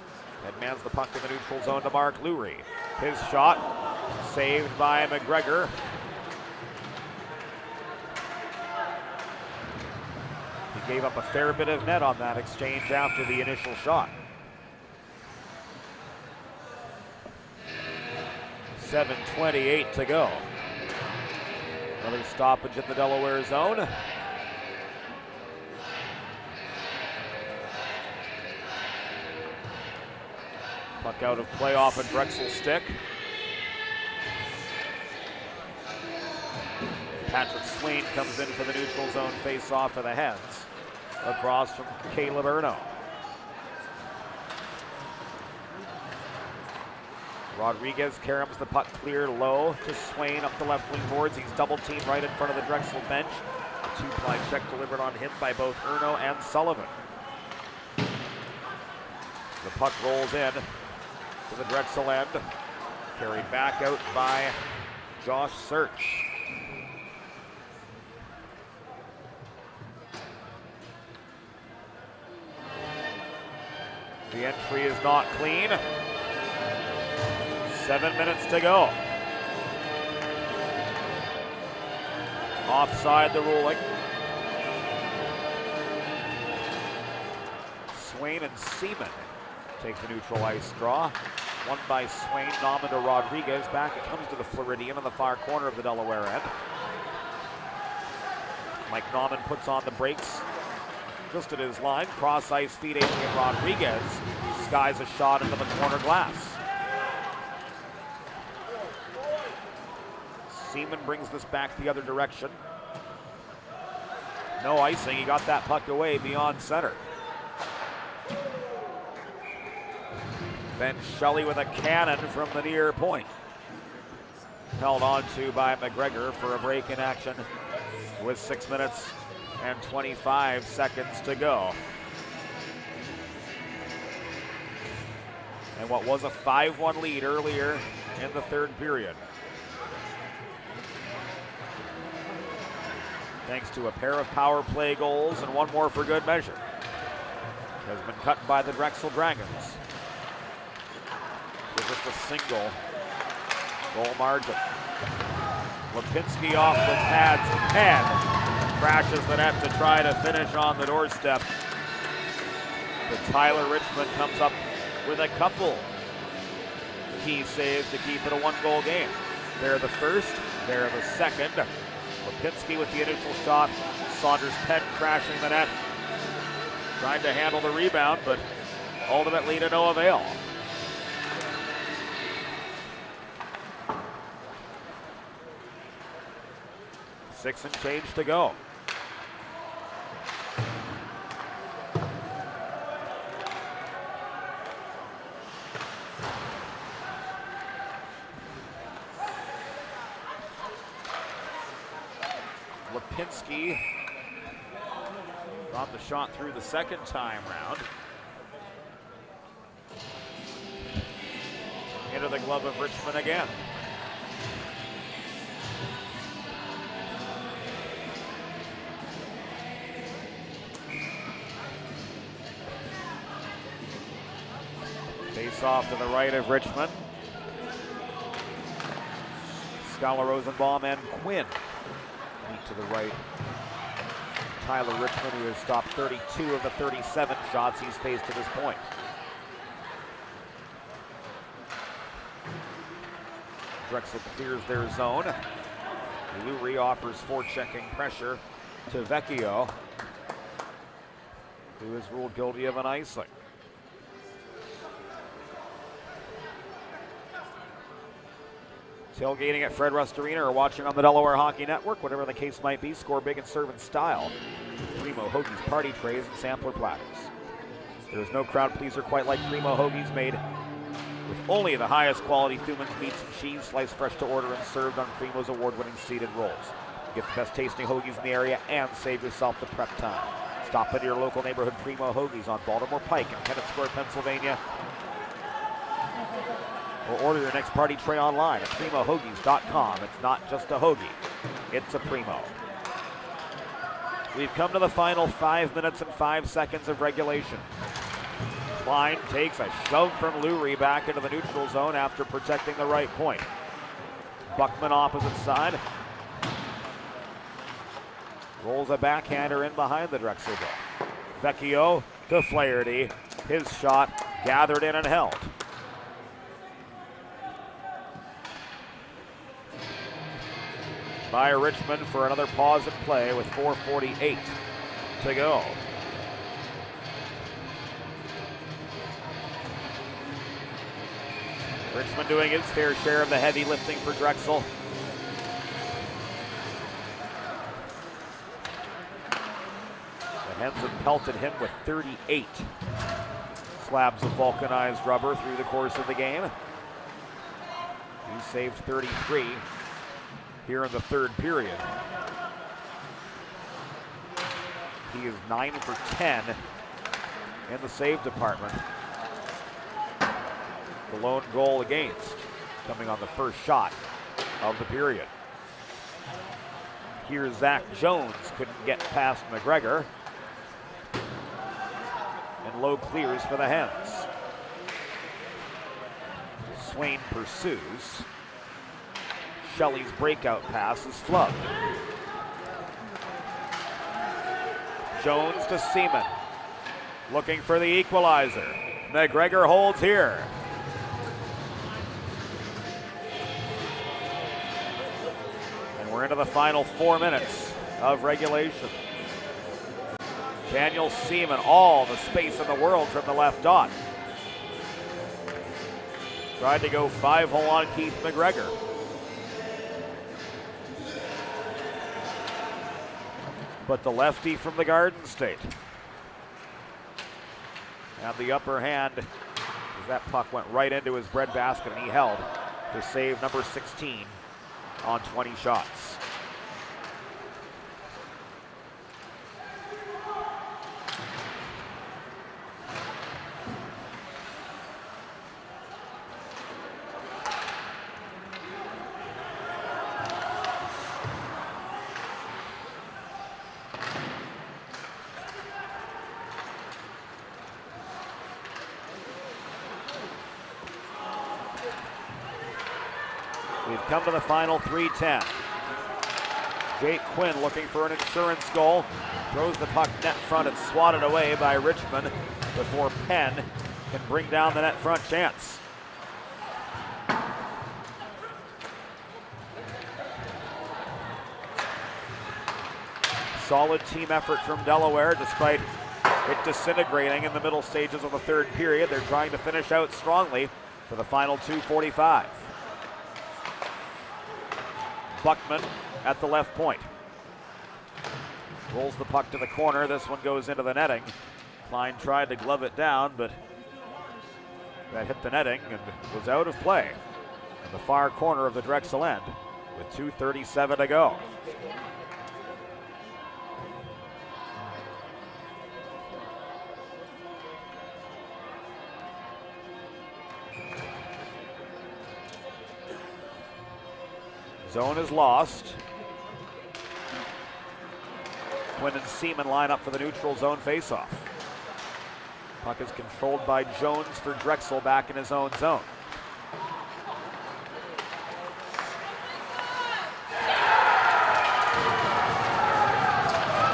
and mans the puck in the neutral zone to Mark Lurie. His shot saved by McGregor. Gave up a fair bit of net on that exchange after the initial shot. 7:28 to go. Another stoppage in the Delaware zone. Puck out of play off a Drexel stick. Patrick Swain comes in for the neutral zone face-off for the Hens. Across from Caleb Erno. Rodriguez caroms the puck clear low to Swain up the left wing boards. He's double teamed right in front of the Drexel bench. A two-ply check delivered on him by both Erno and Sullivan. The puck rolls in to the Drexel end. Carried back out by Josh Search. The entry is not clean. 7 minutes to go. Offside the ruling. Swain and Seaman take the neutral ice draw. One by Swain, Nauman to Rodriguez. Back it comes to the Floridian on the far corner of the Delaware end. Mike Nauman puts on the brakes. Just at his line, cross ice feed Adrian Rodriguez. Skies a shot into the corner glass. Seaman brings this back the other direction. No icing, he got that puck away beyond center. Ben Shelley with a cannon from the near point. Held on to by McGregor for a break in action with 6 minutes and 25 seconds to go. And what was a 5-1 lead earlier in the third period. Thanks to a pair of power play goals and one more for good measure. Has been cut by the Drexel Dragons. With just a single goal margin. Lipinski off the pads and crashes the net to try to finish on the doorstep. But Tyler Richmond comes up with a couple. key saves to keep it a one-goal game. They're the first, they're the second. Lipinski with the initial shot. Saunders Penn crashing the net. Trying to handle the rebound, but ultimately to no avail. Six and change to go. Lipinski brought the shot through the second time round. Into the glove of Richmond again. Face off to the right of Richmond. Scholar Rosenbaum and Quinn meet to the right. Tyler Richmond, who has stopped 32 of the 37 shots he's faced to this point. Drexel clears their zone. Lurie offers forechecking pressure to Vecchio, who is ruled guilty of an icing. Tailgating at Fred Rust Arena or watching on the Delaware Hockey Network, whatever the case might be, score big and serve in style. Primo Hoagie's party trays and sampler platters. There is no crowd pleaser quite like Primo Hoagie's, made with only the highest quality Thuman's meats and cheese, sliced fresh to order and served on Primo's award-winning seeded rolls. Get the best tasting hoagies in the area and save yourself the prep time. Stop into your local neighborhood Primo Hoagie's on Baltimore Pike in Kennett Square, Pennsylvania. Or order your next party tray online at primohoagies.com. It's not just a hoagie, it's a Primo. We've come to the final 5 minutes and 5 seconds of regulation. Klein takes a shove from Lurie back into the neutral zone after protecting the right point. Buckman opposite side. Rolls a backhander in behind the Drexel goal. Vecchio to Flaherty. His shot gathered in and held. By Richmond for another pause in play with 4:48 to go. Richmond doing his fair share of the heavy lifting for Drexel. The Hens have pelted him with 38 slabs of vulcanized rubber through the course of the game. He saved 33 here in the third period. He is 9 for 10 in the save department. The lone goal against coming on the first shot of the period. Here's Zach Jones, couldn't get past McGregor. And low clears for the Hens. Swain pursues. Shelley's breakout pass is flubbed. Jones to Seaman, looking for the equalizer. McGregor holds here. And we're into the final 4 minutes of regulation. Daniel Seaman, all the space in the world from the left dot. Tried to go 5-hole on Keith McGregor. But the lefty from the Garden State had the upper hand as that puck went right into his breadbasket, and he held to save number 16 on 20 shots. We've come to the final 3:10. Jake Quinn looking for an insurance goal. Throws the puck net front and swatted away by Richmond before Penn can bring down the net front chance. solid team effort from Delaware despite it disintegrating in the middle stages of the third period. They're trying to finish out strongly for the final 2:45. Buckman at the left point. Rolls the puck to the corner. This one goes into the netting. Klein tried to glove it down, but that hit the netting and was out of play in the far corner of the Drexel end with 2:37 to go. Zone is lost. Quinn and Seaman line up for the neutral zone faceoff. Puck is controlled by Jones for Drexel back in his own zone.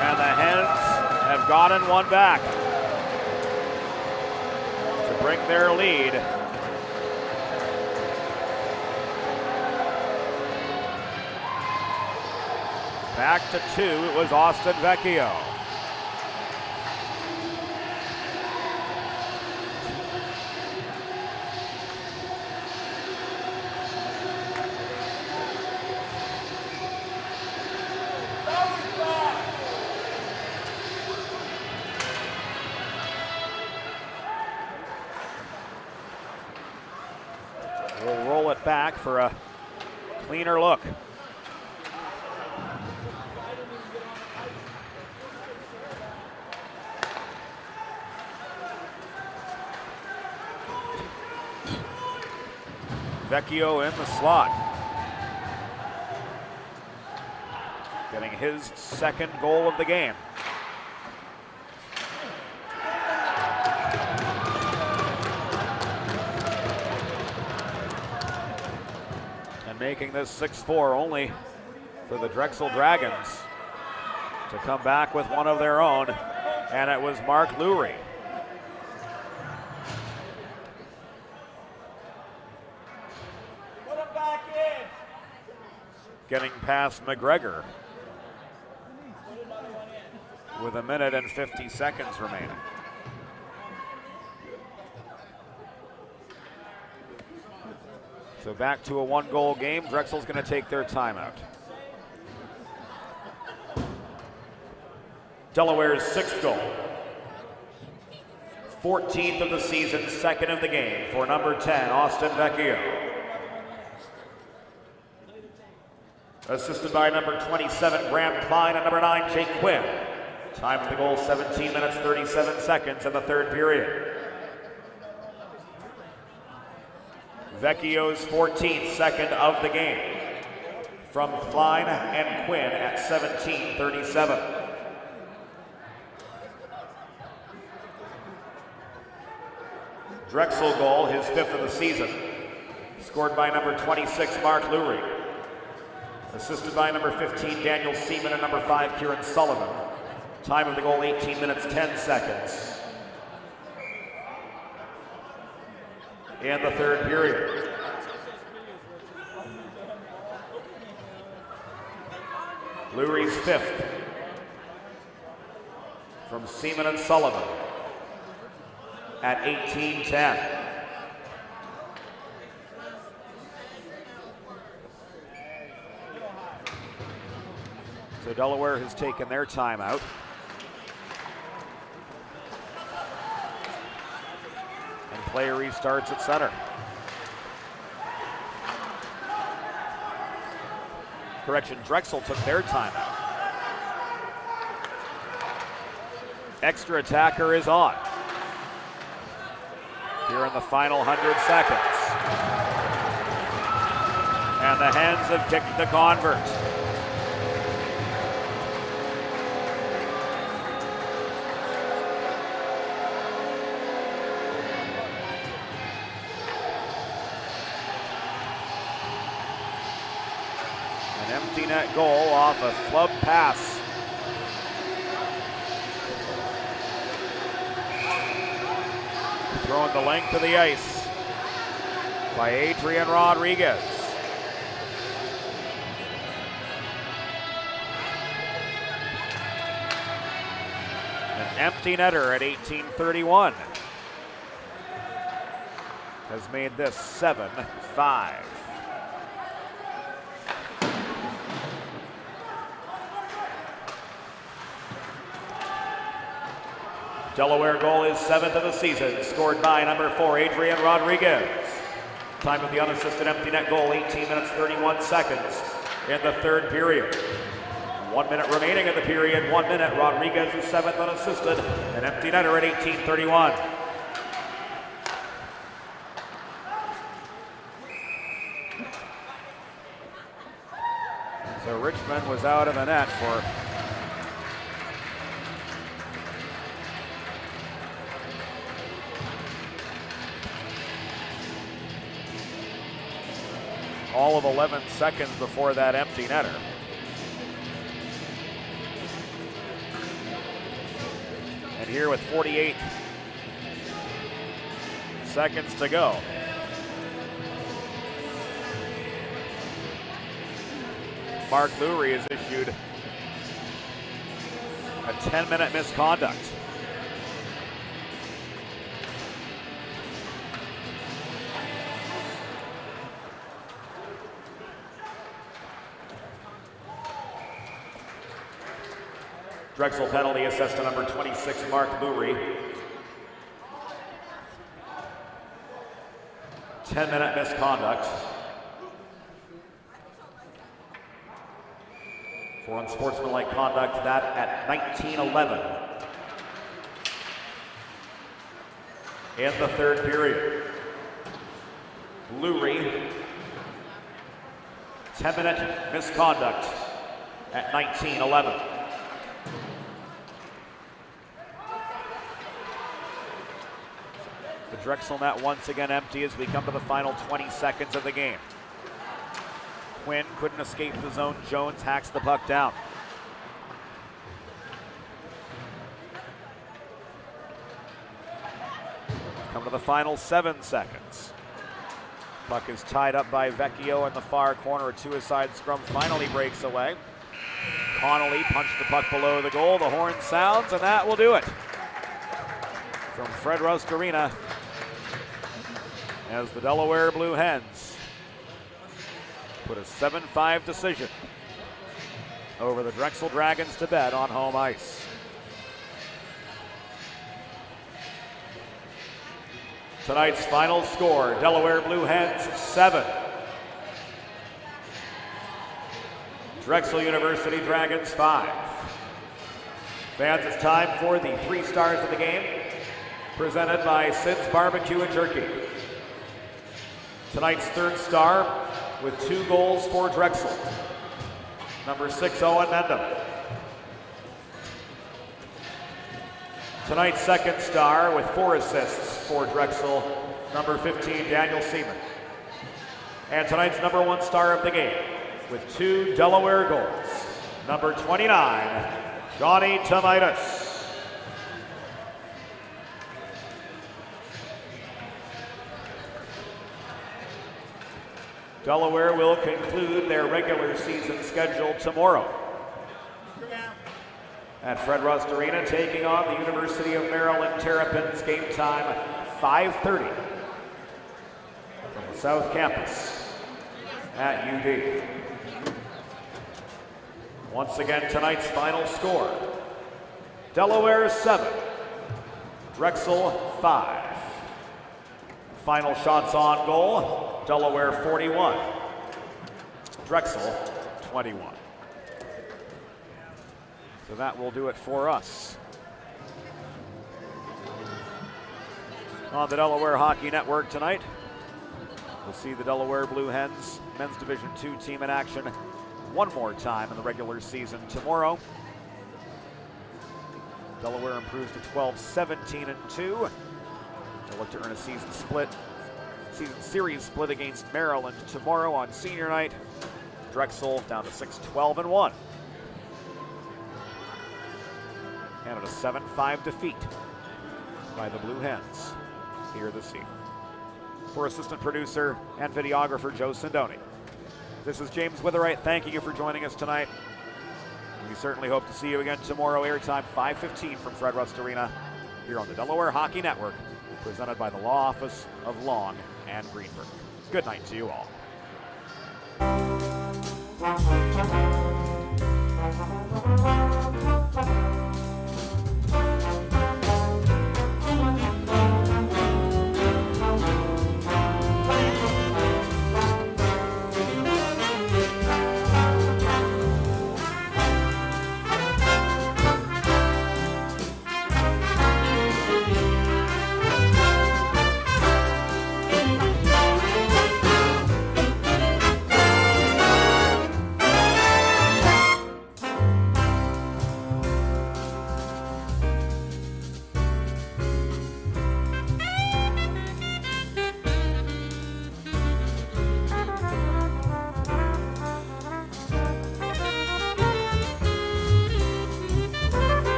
And the Hens have gotten one back to bring their lead. Back to 2, it was Austin Vecchio. We'll roll it back for a cleaner look. Vecchio in the slot. Getting his second goal of the game. And making this 6-4 only for the Drexel Dragons to come back with one of their own, and it was Mark Lurie. Getting past McGregor with 1 minute and 50 seconds remaining. So back to a 1-goal game. Drexel's going to take their timeout. Delaware's 6th goal. 14th of the season, 2nd of the game for number 10, Austin Vecchio. Assisted by number 27, Graham Klein, and number 9, Jake Quinn. Time of the goal, 17 minutes, 37 seconds in the third period. Vecchio's 14th, 2nd of the game. From Klein and Quinn at 17:37. Drexel goal, his 5th of the season. Scored by number 26, Mark Lurie. Assisted by number 15, Daniel Seaman, and number 5, Kieran Sullivan. Time of the goal, 18 minutes, 10 seconds. In the third period. Lurie's 5th. From Seaman and Sullivan at 18:10. So Delaware has taken their timeout. And play restarts at center. Correction, Drexel took their timeout. Extra attacker is on. Here in the final 100 seconds. And the Hens have kicked the convert. Empty net goal off a flub pass. Throwing the length of the ice by Adrian Rodriguez. empty netter at 18:31. Has made this 7-5. Delaware goal is 7th of the season, scored by number 4, Adrian Rodriguez. Time of the unassisted empty net goal, 18 minutes 31 seconds in the third period. 1 minute remaining in the period, 1 minute. Rodriguez is 7th unassisted, an empty netter at 18:31. So Richmond was out of the net for all of 11 seconds before that empty netter. And here with 48 seconds to go. Mark Lurie has issued a 10-minute misconduct. Drexel penalty assessed to number 26, Mark Lurie. 10-minute misconduct. For unsportsmanlike conduct, that at 19:11 in the third period. Lurie, 10-minute misconduct at 19:11. The Drexel net once again empty as we come to the final 20 seconds of the game. Quinn couldn't escape the zone. Jones hacks the puck down. Come to the final 7 seconds. Puck is tied up by Vecchio in the far corner. A suicide scrum finally breaks away. Connolly punched the puck below the goal. The horn sounds, and that will do it. From Fred Rust Arena, as the Delaware Blue Hens put a 7-5 decision over the Drexel Dragons to bed on home ice. Tonight's final score, Delaware Blue Hens 7. Drexel University Dragons 5. Fans, it's time for the 3 stars of the game, presented by Sid's Barbecue and Jerky. Tonight's 3rd star with 2 goals for Drexel, number 6, Owen Mendham. Tonight's 2nd star with 4 assists for Drexel, number 15, Daniel Seaman. And tonight's number 1 star of the game with 2 Delaware goals, number 29, Johnny Tomaitis. Delaware will conclude their regular season schedule tomorrow at Fred Rust Arena, taking on the University of Maryland Terrapins. Game time 5:30 from the South Campus at UD. Once again, tonight's final score, Delaware 7, Drexel 5. Final shots on goal, Delaware 41, Drexel 21. So that will do it for us on the Delaware Hockey Network tonight. We'll see the Delaware Blue Hens men's Division II team in action one more time in the regular season tomorrow. Delaware improves to 12-17-2. They'll look to earn a season series split against Maryland tomorrow on senior night. Drexel down to 6-12-1. And a 7-5 defeat by the Blue Hens here this evening. For assistant producer and videographer Joe Sindoni, this is James Witherite thanking you for joining us tonight. We certainly hope to see you again tomorrow. Airtime 5:15 from Fred Rust Arena here on the Delaware Hockey Network, presented by the Law Office of Long and Greenberg. Good night to you all.